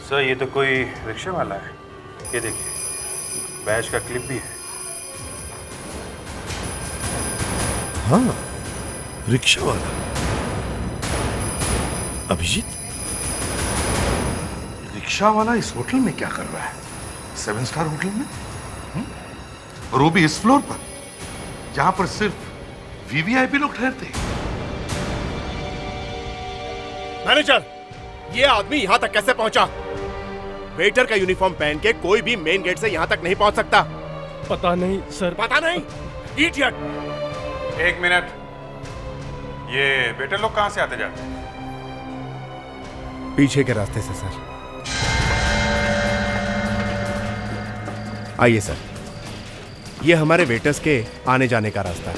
सर, ये तो कोई रिक्शा वाला है। ये देखिए, बैच का क्लिप भी है। हाँ, रिक्शा वाला। अभिजीत, रिक्शा वाला इस होटल में क्या कर रहा है? 7 स्टार होटल में? और वो भी इस फ्लोर पर, जहां पर सिर्फ वीवीआईपी लोग ठहरते हैं। मैनेजर, ये आदमी यहाँ तक कैसे पहुंचा? वेटर का यूनिफॉर्म पहन के कोई भी मेन गेट से यहाँ तक नहीं पहुंच सकता। पता नहीं सर। पता नहीं? इडियट! एक मिनट, ये बेटर लोग कहाँ से आते जाते हैं? पीछे के रास्ते से सर। आइए सर, ये हमारे वेटर्स के आने जाने का रास्ता है।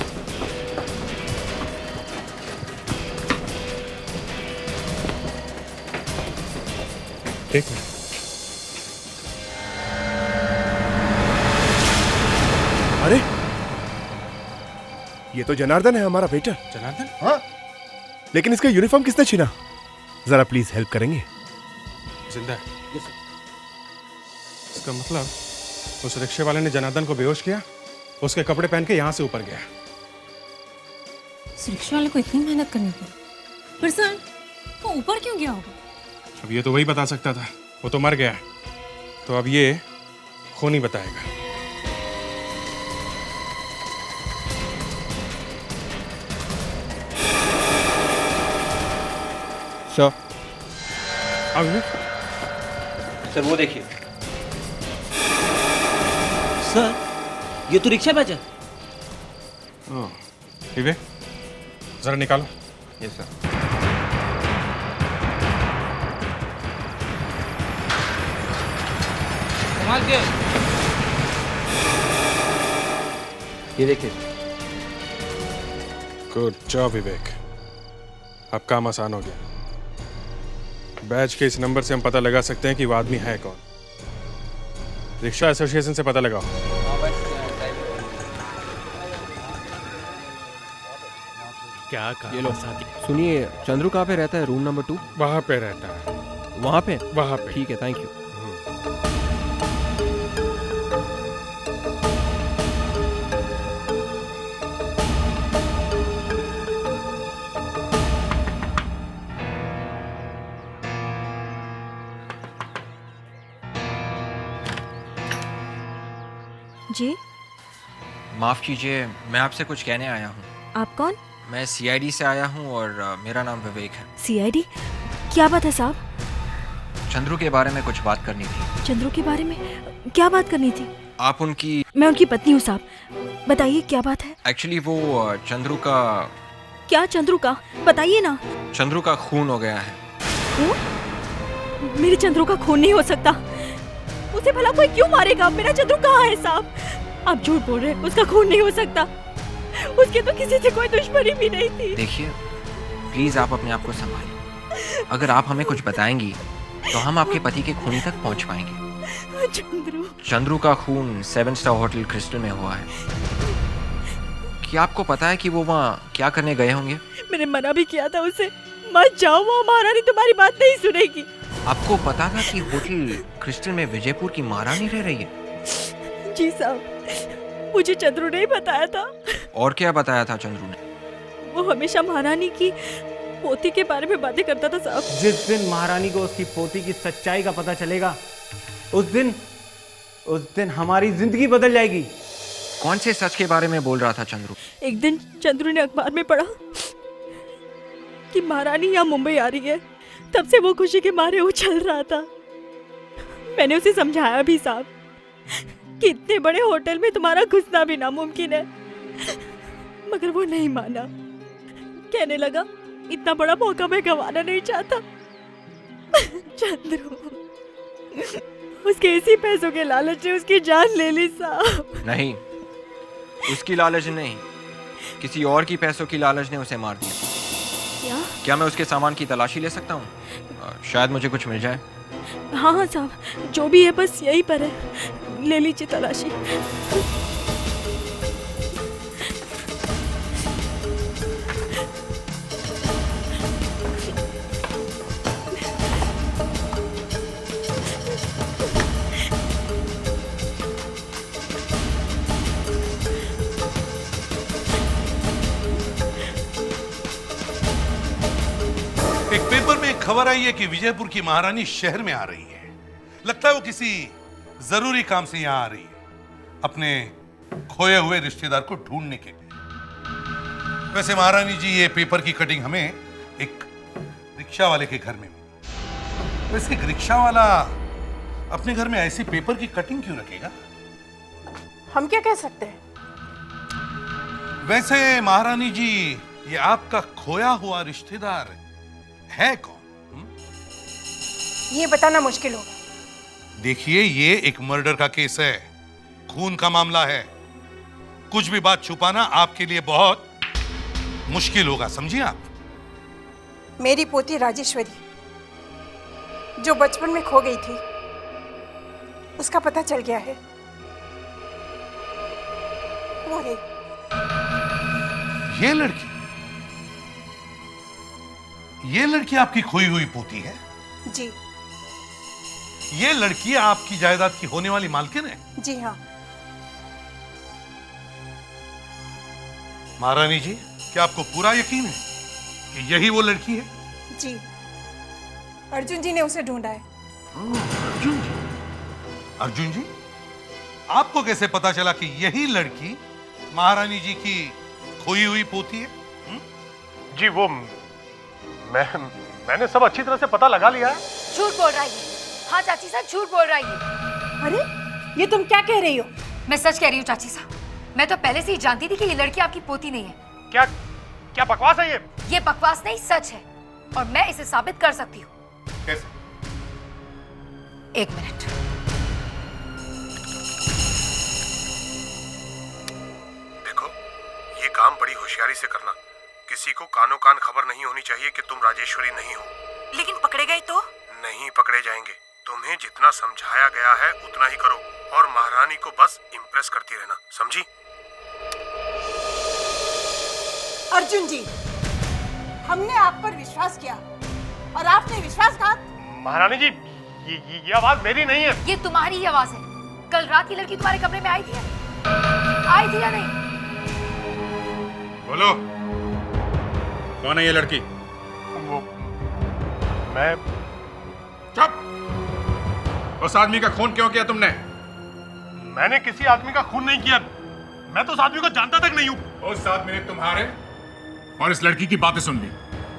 एक मिनट। अरे, ये तो जनार्दन है, हमारा वेटर। जनार्दन? हाँ। लेकिन इसका यूनिफॉर्म किसने छीना? जरा प्लीज हेल्प करेंगे? जिंदा है। इसका मतलब उस रिक्शे वाले ने जनार्दन को बेहोश किया, उसके कपड़े पहन के यहाँ से ऊपर गया। इस रिक्शा वाले को इतनी मेहनत करनी पड़ी, पर सर वो ऊपर क्यों गया होगा? अब ये तो वही बता सकता था, वो तो मर गया। तो अब ये खून ही बताएगा। सर, सर वो देखिए। सर, ये तो रिक्शा बैच है। विवेक, जरा निकालो। Yes sir. संभाल के। ये देखिए। गुड जॉब विवेक, अब काम आसान हो गया। बैच के इस नंबर से हम पता लगा सकते हैं कि वो आदमी है कौन। रिक्शा एसोसिएशन से पता लगाओ। क्या ये लो सुनिए, चंद्रू कहाँ पे रहता है? Room number 2? वहाँ पे रहता है। वहाँ पे? वहाँ पे। ठीक है, थैंक यू। जी माफ़ कीजिए, मैं आपसे कुछ कहने आया हूँ। आप कौन? मैं सीआईडी से आया हूँ और मेरा नाम विवेक है। सीआईडी? क्या बात है साहब? चंद्रू के बारे में कुछ बात करनी थी। चंद्रू के बारे में क्या बात करनी थी? आप उनकी... मैं उनकी पत्नी हूँ साहब, बताइए क्या बात है? एक्चुअली वो चंद्रू का... क्या चंद्रू का? बताइए ना। चंद्रू का खून हो गया है। खून? मेरे चंद्रू का खून नहीं हो सकता। उसे भला कोई क्यों मारेगा? मेरा चंद्रू कहाँ है साहब? आप झूठ बोल रहे हैं, उसका खून नहीं हो सकता। उसके तो किसी से कोई दुश्मनी भी नहीं थी। देखिए प्लीज आप अपने आप को संभालिए। अगर आप हमें कुछ बताएंगी तो हम आपके पति के खून तक पहुंच पाएंगे। चंद्रू का खून 7 स्टार होटल क्रिस्टल में हुआ है। क्या आपको पता है कि वो वहाँ क्या करने गए होंगे? मैंने मना भी किया था उसे, मत जाओ, वो महारानी तुम्हारी बात नहीं सुनेगी। आपको पता था कि होटल क्रिस्टल में विजयपुर की महारानी रह रही है? जी साहब, मुझे चंद्रू ने बताया था। और क्या बताया था चंद्रू ने? वो हमेशा महारानी की पोती के बारे में बातें करता था साहब। जिस दिन महारानी को उसकी पोती की सच्चाई का पता चलेगा, उस दिन हमारी जिंदगी बदल जाएगी। कौन से सच के बारे में बोल रहा था चंद्रू? एक दिन चंद्रू ने अखबार में पढ़ा कि महारानी यहाँ मुंबई आ रही है। तब से वो खुशी के मारे उछल रहा था। मैंने उसे समझाया भी साहब कि इतने बड़े होटल में तुम्हारा घुसना भी नामुमकिन है, मगर वो नहीं माना। कहने लगा इतना बड़ा मौका मैं गंवाना नहीं चाहता। चंद्रू, उसके इसी पैसों के लालच ने उसकी जान ले ली साहब। नहीं, उसकी लालच नहीं, किसी और की पैसों की लालच ने उसे मार दिया। क्या मैं उसके सामान की तलाशी ले सकता हूँ? शायद मुझे कुछ मिल जाए। हाँ हाँ साहब, जो भी है बस यहीं पर है, ले लीजिए तलाशी। एक पेपर में एक खबर आई है कि विजयपुर की महारानी शहर में आ रही है। लगता है वो किसी जरूरी काम से यहां आ रही है, अपने खोए हुए रिश्तेदार को ढूंढने के लिए। वैसे महारानी जी, ये पेपर की कटिंग हमें एक रिक्शा वाले के घर में मिली। वैसे एक रिक्शा वाला अपने घर में ऐसी पेपर की कटिंग क्यों रखेगा? हम क्या कह सकते हैं? वैसे महारानी जी, ये आपका खोया हुआ रिश्तेदार है कौन? ये बताना मुश्किल होगा। देखिए, ये एक मर्डर का केस है, खून का मामला है। कुछ भी बात छुपाना आपके लिए बहुत मुश्किल होगा, समझिए आप। मेरी पोती राजेश्वरी, जो बचपन में खो गई थी, उसका पता चल गया है। वो है ये लड़की आपकी खोई हुई पोती है? जी। ये लड़की आपकी जायदाद की होने वाली मालकिन है? जी हाँ। महारानी जी, क्या आपको पूरा यकीन है कि यही वो लड़की है? जी, अर्जुन जी ने उसे ढूंढा है। अर्जुन जी? अर्जुन जी, आपको कैसे पता चला कि यही लड़की महारानी जी की खोई हुई पोती है? जी, वो मैंने सब अच्छी तरह से पता लगा लिया है। झूठ बोल रहा है। हाँ चाची साहब, झूठ बोल रहा है। अरे, ये तुम क्या कह रही हो? मैं सच कह रही हूँ चाची साहब। मैं तो पहले से ही जानती थी कि ये लड़की आपकी पोती नहीं है। क्या बकवास है ये? ये बकवास नहीं, सच है, और मैं इसे साबित कर सकती हूँ। कैसे? 1 मिनट। देखो, ये काम बड़ी होशियारी से करना। किसी को कानो कान खबर नहीं होनी चाहिए कि तुम राजेश्वरी नहीं हो। लेकिन पकड़े गए तो? नहीं पकड़े जाएंगे। तुम्हें जितना समझाया गया है उतना ही करो और महारानी को बस इम्प्रेस करती रहना, समझी? अर्जुन जी, हमने आप पर विश्वास किया और आपने विश्वासघात। महारानी जी, ये आवाज मेरी नहीं है। ये तुम्हारी ही आवाज है। कल रात की लड़की तुम्हारे कमरे में आई थी या नहीं? बोलो, कौन है ये लड़की? वो मैं। चुप! उस आदमी का खून क्यों किया तुमने? मैंने किसी आदमी का खून नहीं किया। मैं तो उस आदमी को जानता तक नहीं हूँ। उस आदमी ने तुम्हारे और इस लड़की की बातें सुन ली,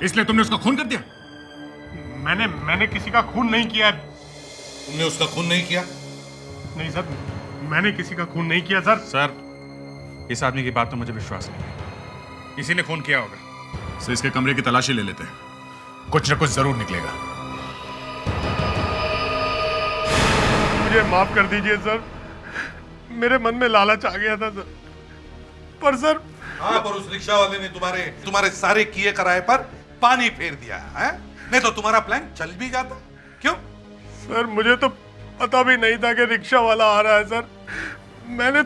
इसलिए तुमने उसका खून कर दिया? मैंने किसी का खून नहीं किया। तुमने उसका खून नहीं किया? नहीं सर, मैंने किसी का खून नहीं किया सर। सर, इस आदमी की बात तो मुझे विश्वास नहीं है। किसी ने खून किया होगा। सो इसके कमरे की तलाशी ले लेते हैं, कुछ न कुछ जरूर निकलेगा। मुझे माफ कर दीजिए सर, मेरे मन में लालच आ गया था सर। पर सर। हाँ, पर उस रिक्शा वाले ने तुम्हारे सारे किए कराए पर पानी फेर दिया है? नहीं तो तुम्हारा प्लान चल भी जाता। क्यों? सर, मुझे तो पता भी नहीं था कि रिक्शा वाला आ रहा है सर। मैंने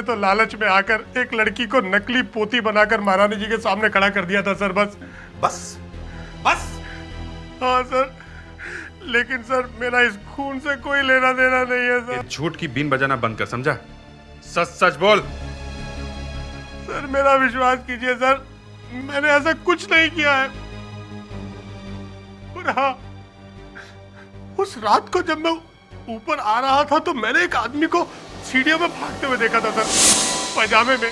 तो लालच में आकर एक लड़की को नकली पोती बनाकर महारानी जी के सामने खड़ा कर दिया था सर। बस। हाँ सर, लेकिन सर मेरा इस खून से कोई लेना देना नहीं है सर। झूठ की बीन बजाना बंद कर, समझा? सच सच बोल। सर मेरा विश्वास कीजिए सर, मैंने ऐसा कुछ नहीं किया है। और हाँ, उस रात को जब मैं ऊपर आ रहा था तो मैंने एक आदमी को सीढ़ियों में भागते हुए देखा था सर, पैजामे में।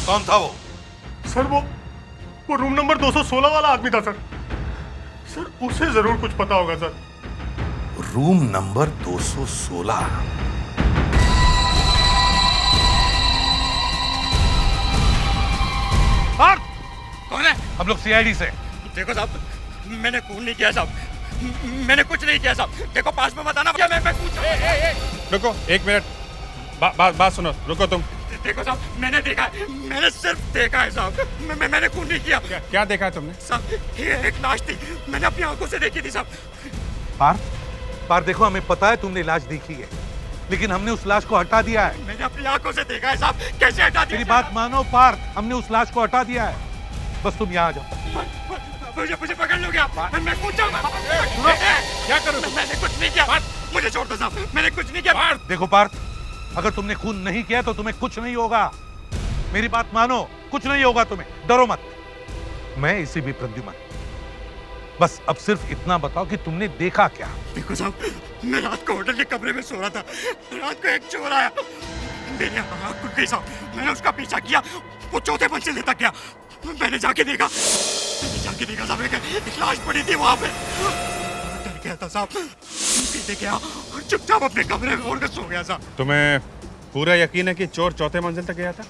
कौन था वो? सर वो रूम नंबर 216 वाला आदमी था सर। सर उसे जरूर कुछ पता होगा सर। Room number 216। कौन है? हम लोग सीआईडी से। देखो साहब, मैंने खून नहीं किया साहब, मैंने कुछ नहीं किया साहब। देखो पास में बताना क्या मैं पूछ रहा हूं। रुको एक मिनट, बात सुनो, रुको तुम। देखो साहब, मैंने देखा है, मैंने सिर्फ देखा है साहब, मैंने खून नहीं किया। क्या देखा है तुमने? साहब ये एक लाश थी, मैंने अपनी आंखों से देखी थी साहब। पार देखो, हमें पता है तुमने लाश देखी है, लेकिन हमने उस लाश को हटा दिया है। मैंने अपनी आंखों से देखा है साहब। कैसे हटा दिया? मेरी बात मानो पार्थ, हमने उस लाश को हटा दिया है। बस तुम यहाँ आ जाओ। मुझे पकड़ लोगे आप? मैं कूद जाऊंगा। क्या करो? मैंने कुछ नहीं किया, मुझे छोड़ दो साहब, मैंने कुछ नहीं किया। देखो पार्थ, अगर तुमने खून नहीं किया तो तुम्हें कुछ नहीं होगा। मेरी बात मानो, कुछ नहीं होगा तुम्हें, डरो मत। मैं इसी भी प्रद्युमन। बस अब सिर्फ इतना बताओ कि तुमने देखा क्या? देखो साहब, मैं रात को होटल के कमरे में सो रहा था, रात को एक चोर आया, मेरी आंख खुल गई साहब। मैंने उसका पीछा किया, वो चौथे मंजिल तक गया। मैंने जाके देखा साहब, एक लाश पड़ी थी वहां पे। डर गया था साहब, सीधे गया और चुपचाप अपने कमरे में ओढ़ कर सो गया साहब। तुम्हें पूरा यकीन है कि चोर चौथे मंजिल तक गया था?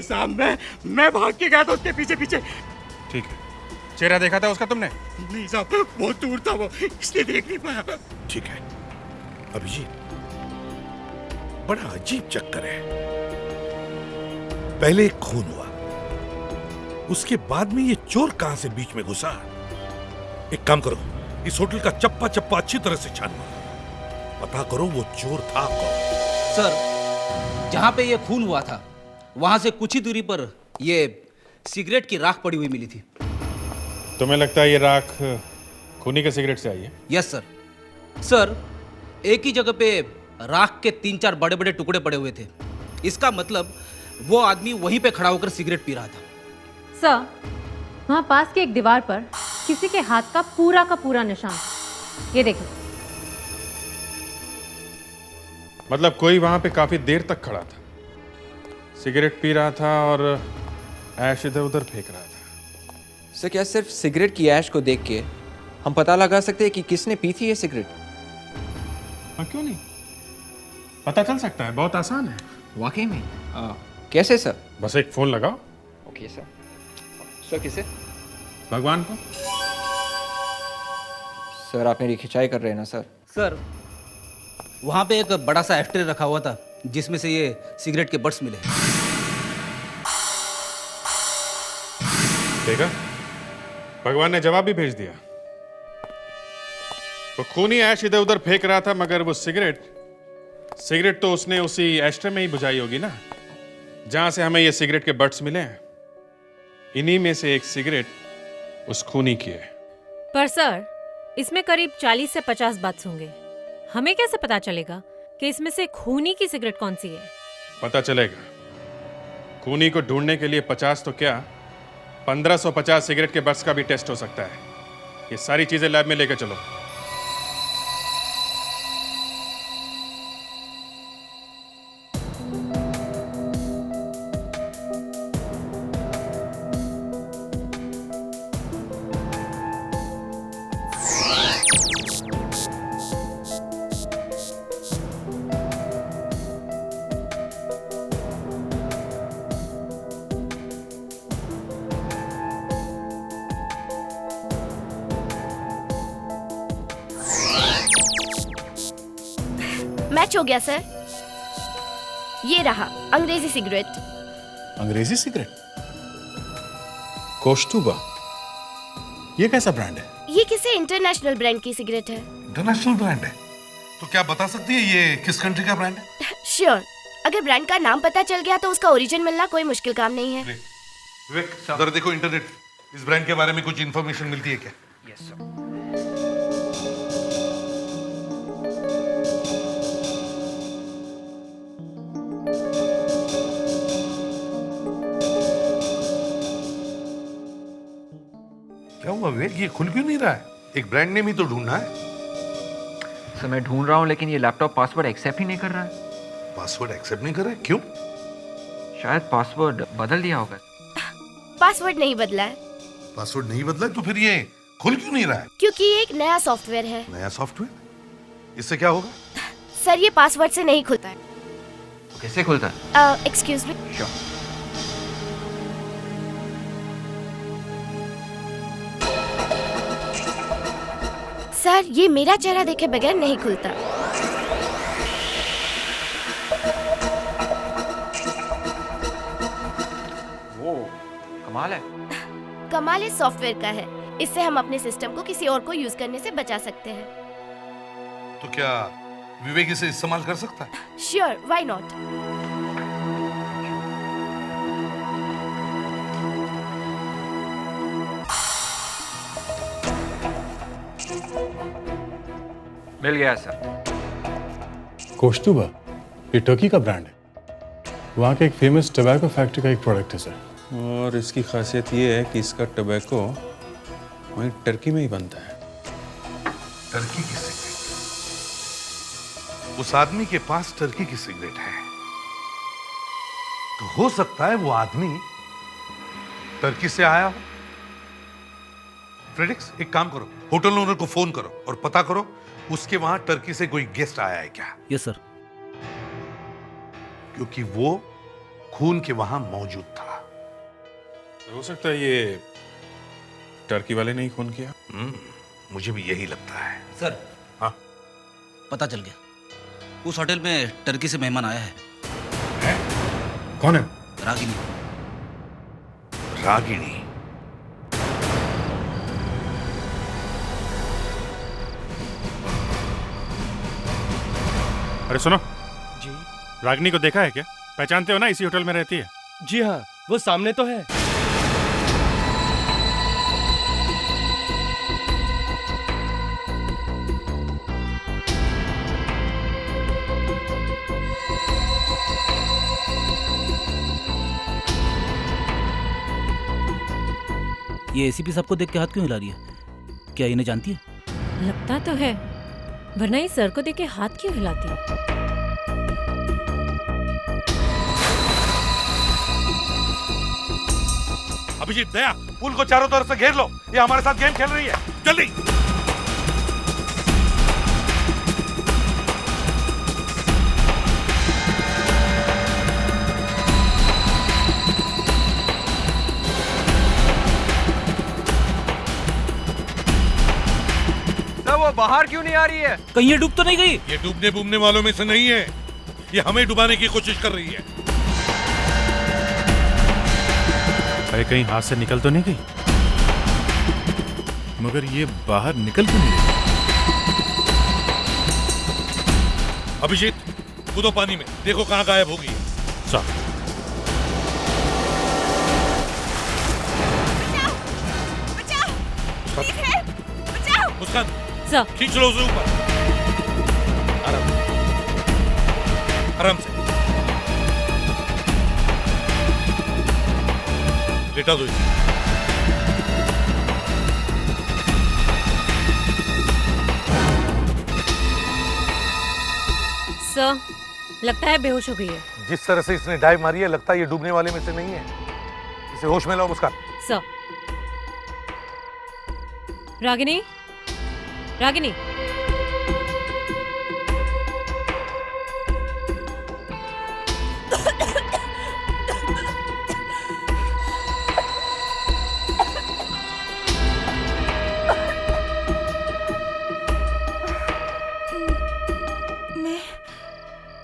साहब मैं भाग के गया था उसके पीछे। ठीक है, चेहरा देखा था उसका तुमने? नहीं साहब, बहुत दूर था वो, इसलिए देख नहीं पाया। ठीक है अभिजीत, बड़ा अजीब चक्कर है। पहले एक खून हुआ, उसके बाद में ये चोर कहां से बीच में घुसा? एक काम करो, इस होटल का चप्पा चप्पा अच्छी तरह से छानो, पता करो वो चोर था कौन। सर, जहां पे ये खून हुआ था वहां से कुछ ही दूरी पर ये सिगरेट की राख पड़ी हुई मिली थी। तुम्हें लगता है ये राख खूनी के सिगरेट से आई है? Yes sir. सर, एक ही जगह पे राख के 3-4 बड़े बड़े टुकड़े पड़े हुए थे। इसका मतलब वो आदमी वहीं पे खड़ा होकर सिगरेट पी रहा था। सर, वहाँ पास की एक दीवार पर किसी के हाथ का पूरा निशान, ये देखो। मतलब कोई वहां पे काफी देर तक खड़ा था, सिगरेट पी रहा था और ऐश इधर उधर फेंक रहा था। सर, क्या सिर्फ सिगरेट की ऐश को देख के हम पता लगा सकते हैं कि किसने पी थी ये सिगरेट? हाँ, क्यों नहीं, पता चल सकता है, बहुत आसान है। वाकई में? कैसे सर? बस एक फोन लगाओ। Okay sir. सर किसे? भगवान को। सर आप मेरी खिंचाई कर रहे हैं ना सर? सर, वहां पे एक बड़ा सा एस्ट्रे रखा हुआ था जिसमें से ये सिगरेट के बट्स मिले। देखा, भगवान ने जवाब भी भेज दिया। वो खूनी ऐश इधर उधर फेंक रहा था, मगर वो सिगरेट तो उसने उसी एस्ट्रे में ही बुझाई होगी ना, जहां से हमें ये सिगरेट के बट्स मिले हैं। इन्हीं में से एक सिगरेट उस खूनी की है। पर सर, इसमें करीब 40 से 50 बट्स होंगे। हमें कैसे पता चलेगा कि इसमें से खूनी की सिगरेट कौन सी है? पता चलेगा। खूनी को ढूंढने के लिए 50 तो क्या 1550 सिगरेट के बट्स का भी टेस्ट हो सकता है। ये सारी चीजें लैब में लेकर चलो। मैच हो गया सर। ये रहा अंग्रेजी सिगरेट। अंग्रेजी सिगरेट? कोस्टुबा, ये कैसा ब्रांड है? ये किसी इंटरनेशनल ब्रांड की सिगरेट है। इंटरनेशनल ब्रांड है? तो क्या बता सकती है ये किस कंट्री का ब्रांड है? श्योर, अगर ब्रांड का नाम पता चल गया तो उसका ओरिजिन मिलना कोई मुश्किल काम नहीं है। विवेक, जरा देखो इंटरनेट, इस ब्रांड के बारे में कुछ इंफॉर्मेशन मिलती है क्या? Yes sir. क्या हुआ विवेक, ये खुल क्यों नहीं रहा है? एक ब्रांड नेम ही तो ढूंढना है। सर मैं ढूंढ रहा हूँ, लेकिन ये लैपटॉप पासवर्ड एक्सेप्ट ही नहीं कर रहा है। पासवर्ड एक्सेप्ट नहीं कर रहा है? क्यों? शायद पासवर्ड बदल दिया होगा। पासवर्ड नहीं बदला है। पासवर्ड नहीं बदला है तो फिर ये खुल क्यों नहीं रहा है? क्योंकि ये एक नया सॉफ्टवेयर है। नया सॉफ्टवेयर? इससे क्या होगा? सर ये पासवर्ड से नहीं खुलता है। तो कैसे खुलता है? Excuse me. श्योर। सर ये मेरा चेहरा देखे बगैर नहीं खुलता। वो कमाल है। कमाल इस सॉफ्टवेयर का है, इससे हम अपने सिस्टम को किसी और को यूज करने से बचा सकते हैं। तो क्या विवेक इसे इस्तेमाल कर सकता है? Sure, why not. मिल गया सर। कोस्टुबा, ये टर्की का ब्रांड है। वहाँ के एक फेमस टबैको फैक्ट्री का एक प्रोडक्ट है सर। और इसकी खासियत ये है कि इसका टबैको वहीं टर्की में ही बनता है। टर्की की सिगरेट? उस आदमी के पास टर्की की सिगरेट है, तो हो सकता है वो आदमी टर्की से आया हो। फ्रेडिक्स, एक काम करो, होटल ओनर को फोन करो और पता करो उसके वहां टर्की से कोई गेस्ट आया है क्या। Yes sir. क्योंकि वो खून के वहां मौजूद था। हो सकता है ये टर्की वाले ने ही खून किया। मुझे भी यही लगता है। सर, हाँ पता चल गया, उस होटल में टर्की से मेहमान आया है। कौन है? रागिनी। रागिनी? अरे सुनो जी, रागिनी को देखा है क्या? पहचानते हो ना, इसी होटल में रहती है। जी हाँ, वो सामने तो है। ये एसीपी साहब को देख के हाथ क्यों हिला रही है? क्या इन्हें जानती है? लगता तो है, वरना इस सर को देख के हाथ क्यों हिलाती है? अभिजीत, दया, पुल को चारों तरफ से घेर लो, ये हमारे साथ गेम खेल रही है। जल्दी। सर वो बाहर क्यों नहीं आ रही है? कहीं ये डूब तो नहीं गई? ये डूबने बूबने वालों में से नहीं है, ये हमें डुबाने की कोशिश कर रही है। अरे कहीं हाथ से निकल तो नहीं गई? मगर ये बाहर निकल क्यों नहीं रही? अभिजीत, कूदो पानी में, देखो कहाँ गायब हो गई है। साहब, मुस्कान, सर, खींच लो उसे ऊपर। आराम, आराम से लेटा दो इसे। सर, लगता है बेहोश हो गई है। जिस तरह से इसने डाइव मारी है, लगता है ये डूबने वाले में से नहीं है। इसे होश में लाओ मुस्कान। सर। रागिनी, रागिनी,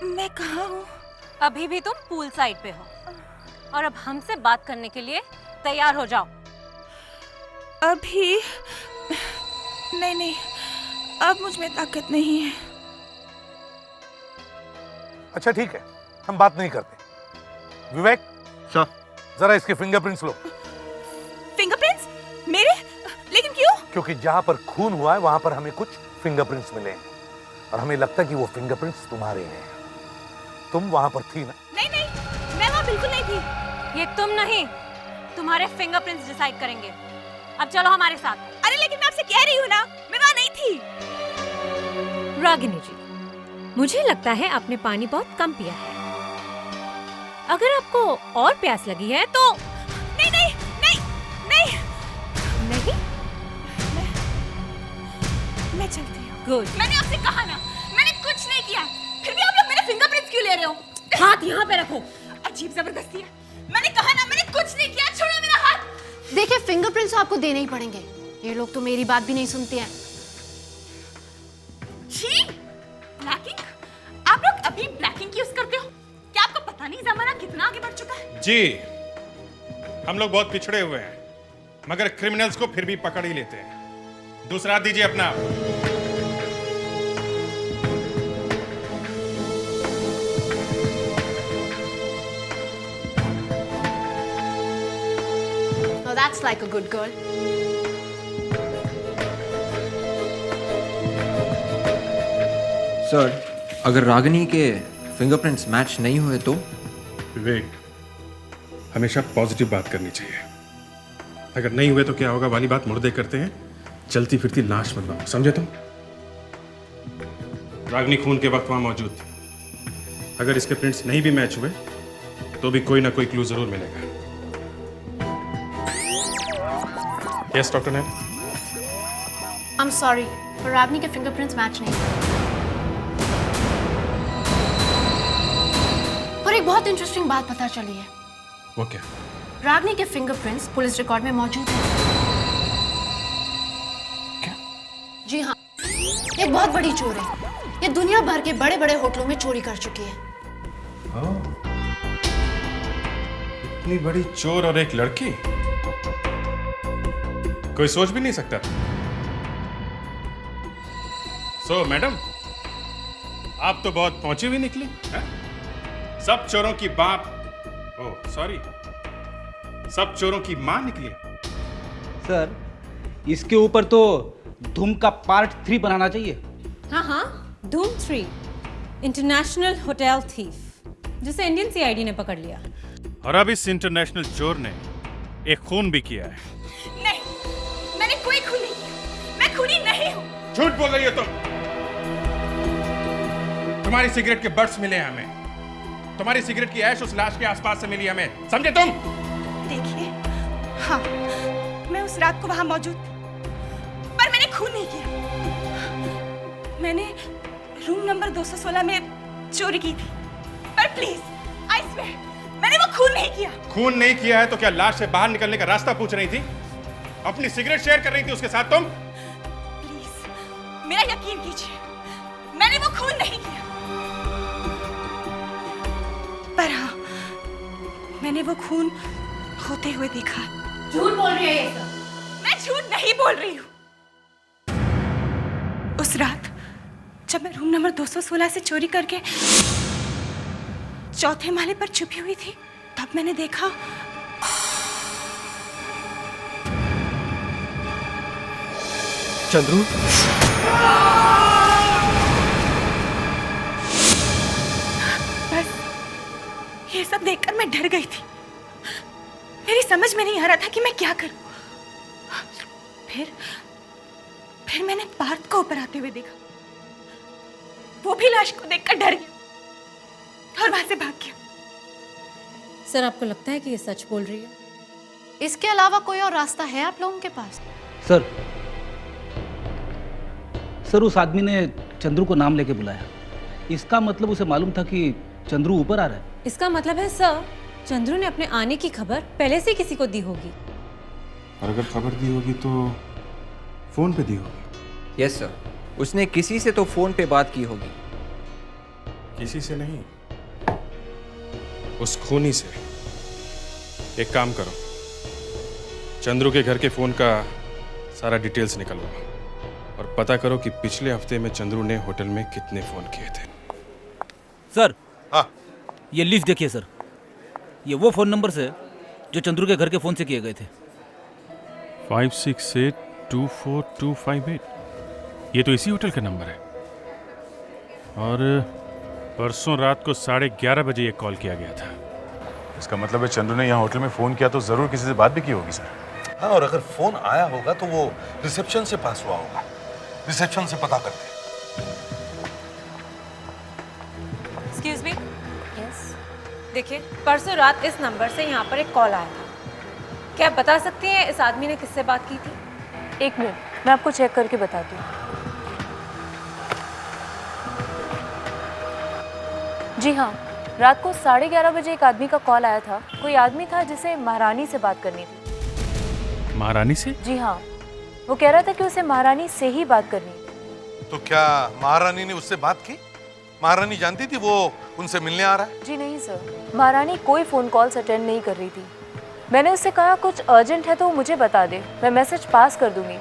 मैं कहाँ हूँ? अभी भी तुम पूल साइड पे हो और अब हमसे बात करने के लिए तैयार हो जाओ। अभी नहीं, अब मुझ में ताकत नहीं है। अच्छा ठीक है, हम बात नहीं करते। विवेक सर, जरा इसके फिंगरप्रिंट्स लो। फिंगरप्रिंट्स? मेरे? लेकिन क्यों? क्योंकि जहां पर खून हुआ है वहां पर हमें कुछ फिंगरप्रिंट्स मिले हैं और हमें लगता है कि वो फिंगरप्रिंट्स तुम्हारे हैं। तुम वहां पर थी ना? नहीं, मैं वहां बिल्कुल नहीं थी। ये तुम नहीं, तुम्हारे फिंगरप्रिंट्स डिसाइड करेंगे। अब चलो हमारे साथ। अरे लेकिन मैं आपसे कह रही हूँ ना, मैं वहां नहीं थी। रागिनी जी, मुझे लगता है आपने पानी बहुत कम पिया है। अगर आपको और प्यास लगी है तो नहीं। मैं चलती हूँ। गुड। मैंने आपसे कहा ना, मैंने कुछ नहीं किया। फिर भी आप लोग मेरे फिंगरप्रिंट्स क्यों ले रहे हो? हाथ यहाँ पे रखो। अजीब जबरदस्ती है। मैंने कहा ना, मैंने कुछ नहीं किया। छोड़ो मेरा हाथ। देखिए, फिंगरप्रिंट्स आपको देने ही पड़ेंगे। ये लोग तो मेरी बात भी नहीं सुनते हैं। छी, ब्लैकिंग? आप लोग अभी ब्लैकिंग यूज करते हो? क्या आपको पता नहीं जमाना कितना आगे बढ़ चुका है? जी, हम लोग बहुत पिछड़े हुए हैं, मगर क्रिमिनल्स को फिर भी पकड़ ही लेते हैं। दूसरा दीजिए अपना। Oh, that's like a good girl. Sir, अगर रागिनी के फिंगरप्रिंट्स मैच नहीं हुए तो? विवेक, हमेशा पॉजिटिव बात करनी चाहिए। अगर नहीं हुए तो क्या होगा वाली बात मुर्दे करते हैं, चलती फिरती लाश मत बनो, समझे तुम? रागिनी खून के वक्त वहां मौजूद थी। अगर इसके प्रिंट्स नहीं भी मैच हुए तो भी कोई ना कोई क्लू जरूर मिलेगा। Yes doctor Nain. I'm sorry, पर रागनी के फिंगरप्रिंट्स मैच नहीं हुए। पर एक बहुत इंटरेस्टिंग बात पता चली है। वो क्या? रागनी के फिंगरप्रिंट्स पुलिस रिकॉर्ड में मौजूद हैं। क्या? जी हाँ, एक बहुत बड़ी चोर है। ये दुनिया भर के बड़े बड़े होटलों में चोरी कर चुकी है। इतनी बड़ी चोर और एक लड़की, कोई सोच भी नहीं सकता। सो मैडम, आप तो बहुत पहुंची हुई निकली है? सब चोरों की बाप, ओह सॉरी, सब चोरों की मां निकली। सर, इसके ऊपर तो धूम का पार्ट 3 बनाना चाहिए। हाँ, धूम 3, इंटरनेशनल होटल थीफ, जिसे इंडियन सीआईडी ने पकड़ लिया। और अब इस इंटरनेशनल चोर ने एक खून भी किया है। नहीं, मैंने कोई खून नहीं किया। मैं खूनी नहीं हूँ। झूठ बोल रही हो तुम। तुम्हारी सिगरेट के बट्स मिले हैं हमें। तुम्हारी सिगरेट की ऐश उस लाश के आसपास से मिली हमें, समझे तुम? देखिए, हाँ, मैं उस रात को वहां मौजूद, पर मैंने खून नहीं किया। मैंने रूम नंबर 216 में चोरी की थी, पर प्लीज, आई स्वेयर, मैंने वो खून नहीं किया। खून नहीं किया है तो क्या लाश से बाहर निकलने का रास्ता पूछ रही थी? अपनी सिगरेट शेयर कर रही थी उसके साथ तुम? प्लीज, मेरा यकीन कीजिए, मैंने वो खून नहीं किया। पर हाँ, मैंने वो खून होते हुए देखा। झूठ बोल रही है ये सब। मैं झूठ नहीं बोल रही हूँ। उस रात जब मैं रूम नंबर 216 से चोरी करके चौथे माले पर छुपी हुई थी, तब मैंने देखा चंद्रू। बस ये सब देखकर मैं डर गई थी। मेरी समझ में नहीं आ रहा था कि मैं क्या करूं। फिर मैंने पार्थ को ऊपर आते हुए देखा। वो भी लाश को देखकर डर गया और वहां से भाग गया। सर, आपको लगता है कि ये सच बोल रही है? इसके अलावा कोई और रास्ता है आप लोगों के पास? सर उस आदमी ने चंद्रू को नाम लेके बुलाया। इसका मतलब उसे मालूम था कि चंद्रू ऊपर आ रहा है। इसका मतलब है सर, चंद्रू ने अपने आने की खबर पहले से किसी को दी होगी। और अगर खबर दी होगी तो फोन पे दी होगी। यस सर, उसने किसी से तो फोन पे बात की होगी। किसी से नहीं, उस खूनी से। एक काम करो, चंद्रू के घर के फोन का सारा डिटेल्स निकलवाओ और पता करो कि पिछले हफ्ते में चंद्रू ने होटल में कितने फोन किए थे। सर, ये लिस्ट देखिए सर। ये वो फोन नंबर है जो चंद्रू के घर के फोन से किए गए थे। 56824258। ये तो इसी होटल का नंबर है। और परसों रात को 11:30 बजे ये कॉल किया गया था। इसका मतलब है चंद्रू ने यहाँ होटल में फोन किया तो जरूर किसी से बात भी की होगी सर। हाँ, और अगर फोन आया होगा तो वो रिसेप्शन से पास हुआ होगा। रिसेप्शन से पता करते। Excuse me. यस। देखिए, परसों रात इस नंबर से यहाँ पर एक कॉल आया था। क्या आप बता सकती हैं इस आदमी ने किससे बात की थी? एक मिनट, मैं आपको चेक करके बताती हूँ। जी हाँ, रात को 11:30 बजे एक आदमी का कॉल आया था। कोई आदमी था जिसे महारानी से बात करनी थी। महारानी से? जी हाँ, वो कह रहा था कि उसे महारानी से ही बात करनी है। तो क्या महारानी ने उससे बात की? महारानी जानती थी वो उनसे मिलने आ रहा है? जी नहीं सर, महारानी कोई फोन कॉल्स अटेंड नहीं कर रही थी। मैंने उससे कहा कुछ अर्जेंट है तो वो मुझे बता दे, मैं मैसेज पास कर दूंगी।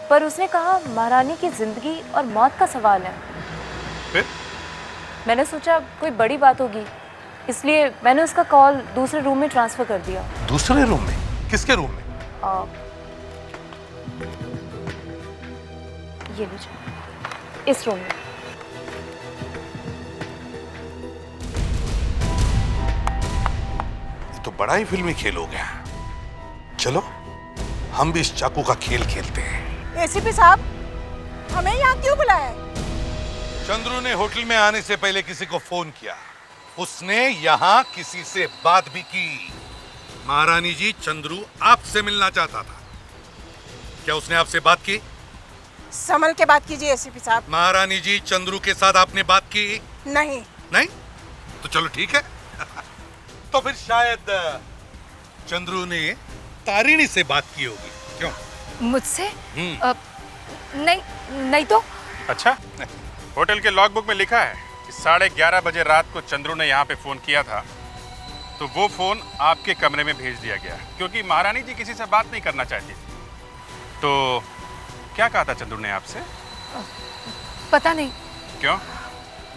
पर उसने कहा महारानी की जिंदगी और मौत का सवाल है। फिर मैंने सोचा कोई बड़ी बात होगी, इसलिए मैंने उसका कॉल दूसरे रूम में ट्रांसफर कर दिया। दूसरे रूम में? किसके रूम में? ये लीजिए, इस रूम में। ये तो बड़ा ही फिल्मी खेल हो गया। चलो हम भी इस चाकू का खेल खेलते हैं। एसीपी साहब, हमें यहाँ क्यों बुलाया है? चंद्रू ने होटल में आने से पहले किसी को फोन किया। उसने यहाँ किसी से बात भी की। महारानी जी, चंद्रू आपसे मिलना चाहता था। क्या उसने आपसे बात की? संभल के बात कीजिए एसीपी साहब। महारानी जी, चंद्रू के साथ आपने बात की? नहीं। नहीं? तो चलो ठीक है। तो फिर शायद चंद्रू ने तारिणी से बात की होगी। क्यों? मुझसे? नहीं तो। अच्छा, होटल के लॉग बुक में लिखा है कि 11:30 बजे रात को चंद्रू ने यहाँ पे फोन किया था। तो वो फोन आपके कमरे में भेज दिया गया क्योंकि महारानी जी किसी से बात नहीं करना चाहती। तो क्या कहा था चंद्रू ने आपसे? पता नहीं। क्यों?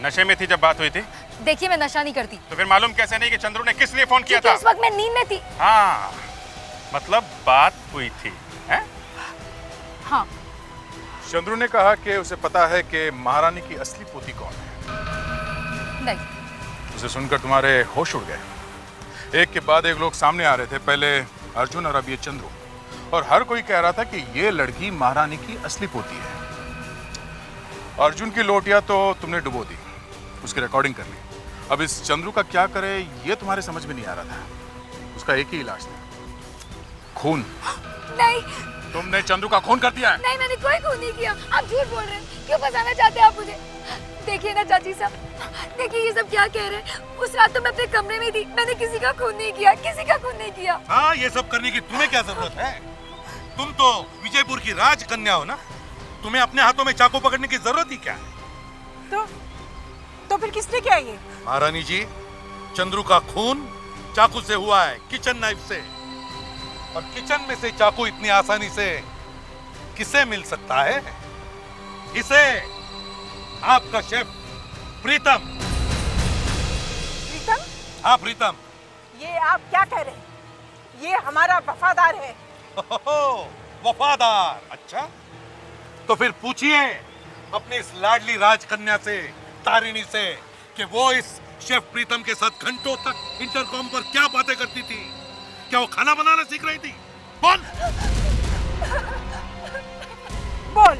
नशे में थी जब बात हुई थी? देखिए, मैं नशा नहीं करती। तो फिर मालूम कैसे नहीं कि चंद्रू ने किस लिए फोन किया था? उस वक्त मैं नींद में थी। हाँ, मतलब बात हुई थी, हैं? हाँ। चंद्रू ने कहा कि उसे पता है कि महारानी की असली पोती कौन है। नहीं। उसे सुनकर तुम्हारे होश उड़ गए। एक के बाद एक लोग सामने आ रहे थे, पहले अर्जुन और अब ये चंद्रू। और हर कोई कह रहा था कि ये लड़की महारानी की असली पोती है। अर्जुन की लोटिया तो तुमने डुबो दी, उसकी रिकॉर्डिंग कर ली। अब इस चंद्रू का क्या करे ये तुम्हारे समझ में नहीं आ रहा था। उसका एक ही इलाज था, खून। नहीं। तुमने चंद्रू का खून कर दिया है? नहीं, मैंने कोई खून नहीं किया। आप झूठ बोल रहे हैं। क्यों फंसाना चाहते हैं आप मुझे? देखिए ना चाची साहब, देखिए ये सब क्या कह रहे हैं। उस रात तो मैं अपने कमरे में थी, मैंने किसी का खून नहीं किया, किसी का खून नहीं किया। हाँ, ये सब करने की तुम्हें क्या जरूरत है? तुम तो विजयपुर की राजकन्या हो ना, तुम्हें अपने हाथों में चाकू पकड़ने की जरूरत ही क्या है? तो फिर किसने किया ये? महारानी जी, चंद्रू का खून चाकू से हुआ है, किचन नाइफ से। और किचन में से चाकू इतनी आसानी से किसे मिल सकता है? इसे, आपका शेफ प्रीतम। प्रीतम? हाँ प्रीतम। ये आप क्या कह रहे हैं? ये हमारा वफादार है। वफादार? अच्छा, तो फिर पूछिए अपनी इस लाडली राजकन्या से, तारिणी से, कि वो इस शेफ प्रीतम के साथ घंटों तक इंटरकॉम पर क्या बातें करती थी। क्या वो खाना बनाना सीख रही थी? बोल बोल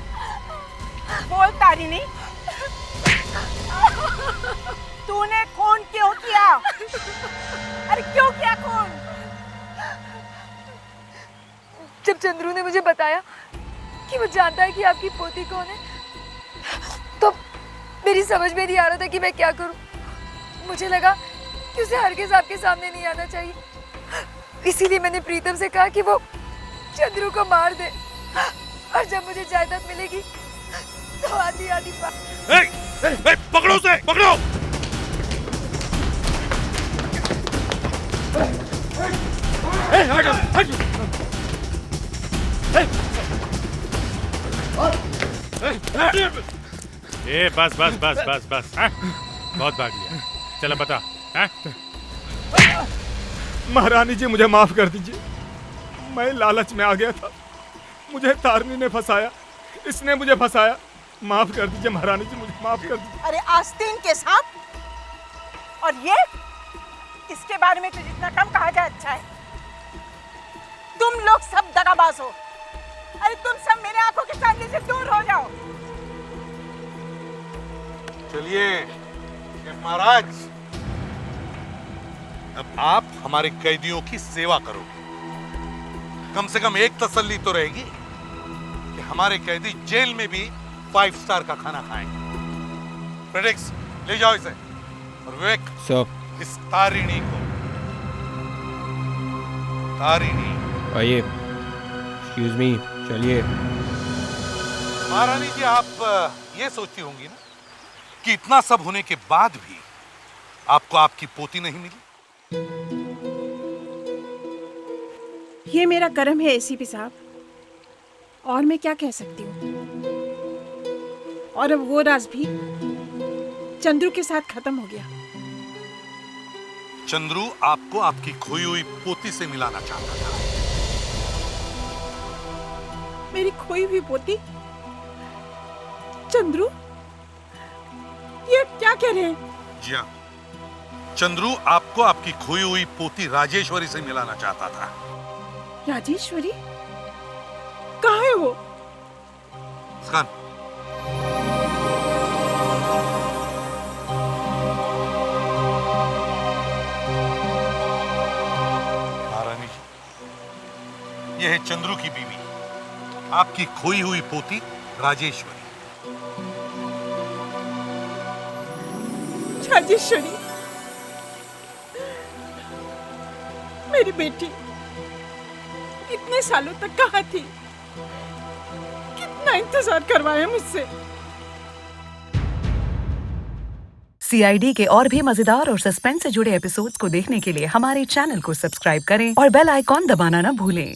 बोल तारिणी, तूने खून क्यों किया? अरे क्यों किया खून? जब चंद्रू ने मुझे बताया कि वो जानता है कि आपकी पोती कौन है, तो मेरी समझ में नहीं आ रहा था कि मैं क्या करूं। मुझे लगा कि उसे हरगिज़ आपके सामने नहीं आना चाहिए, इसीलिए मैंने प्रीतम से कहा कि वो चंद्रू को मार दे, और जब मुझे जायदाद मिलेगी तो आधी आधी पकड़ो उसे, पकड़ो। ए बस बस बस बस बस, हाँ? बहुत भाग लिया, चलो बता। हाँ? महारानी जी मुझे माफ कर दीजिए, मैं लालच में आ गया था, मुझे तारिणी ने फंसाया, इसने मुझे फंसाया। माफ कर दीजिए महारानी जी, मुझे माफ कर दीजिए। अरे आस्तीन के सांप, और ये इसके बारे में तो जितना कम कहा जाए अच्छा है। तुम लोग सब दगाबाज हो। अरे तुम सब मेरे आंखों के सामने से दूर हो जाओ। चलिए महाराज, अब आप हमारे कैदियों की सेवा करो। कम से कम एक तसल्ली तो रहेगी कि हमारे कैदी जेल में भी 5 स्टार का खाना खाएंगे। फ्रेडिक्स, ले जाओ इसे, और विवेक, इस तारिणी को, तारिणी। आइए, एक्सक्यूज मी, चलिए। महारानी जी, आप ये सोचती होंगी ना कि इतना सब होने के बाद भी आपको आपकी पोती नहीं मिली। ये मेरा कर्म है एसीपी साहब, और मैं क्या कह सकती हूँ। और अब वो राज भी चंद्रू के साथ खत्म हो गया। चंद्रू आपको आपकी खोई हुई पोती से मिलाना चाहता था। मेरी खोई हुई पोती? चंद्रू, ये क्या कह रहे हैं? जी हाँ, चंद्रू आपको आपकी खोई हुई पोती राजेश्वरी से मिलाना चाहता था। राजेश्वरी? कहाँ है वो? मुस्कान, महारानी जी, यह है चंद्रू की बीवी, आपकी खोई हुई पोती राजेश्वरी। राजेश्वरी, मेरी बेटी इतने सालों तक कहाँ थी? कितना इंतजार करवाया मुझसे। CID के और भी मजेदार और सस्पेंस से जुड़े एपिसोड्स को देखने के लिए हमारे चैनल को सब्सक्राइब करें और बेल आइकॉन दबाना ना भूलें।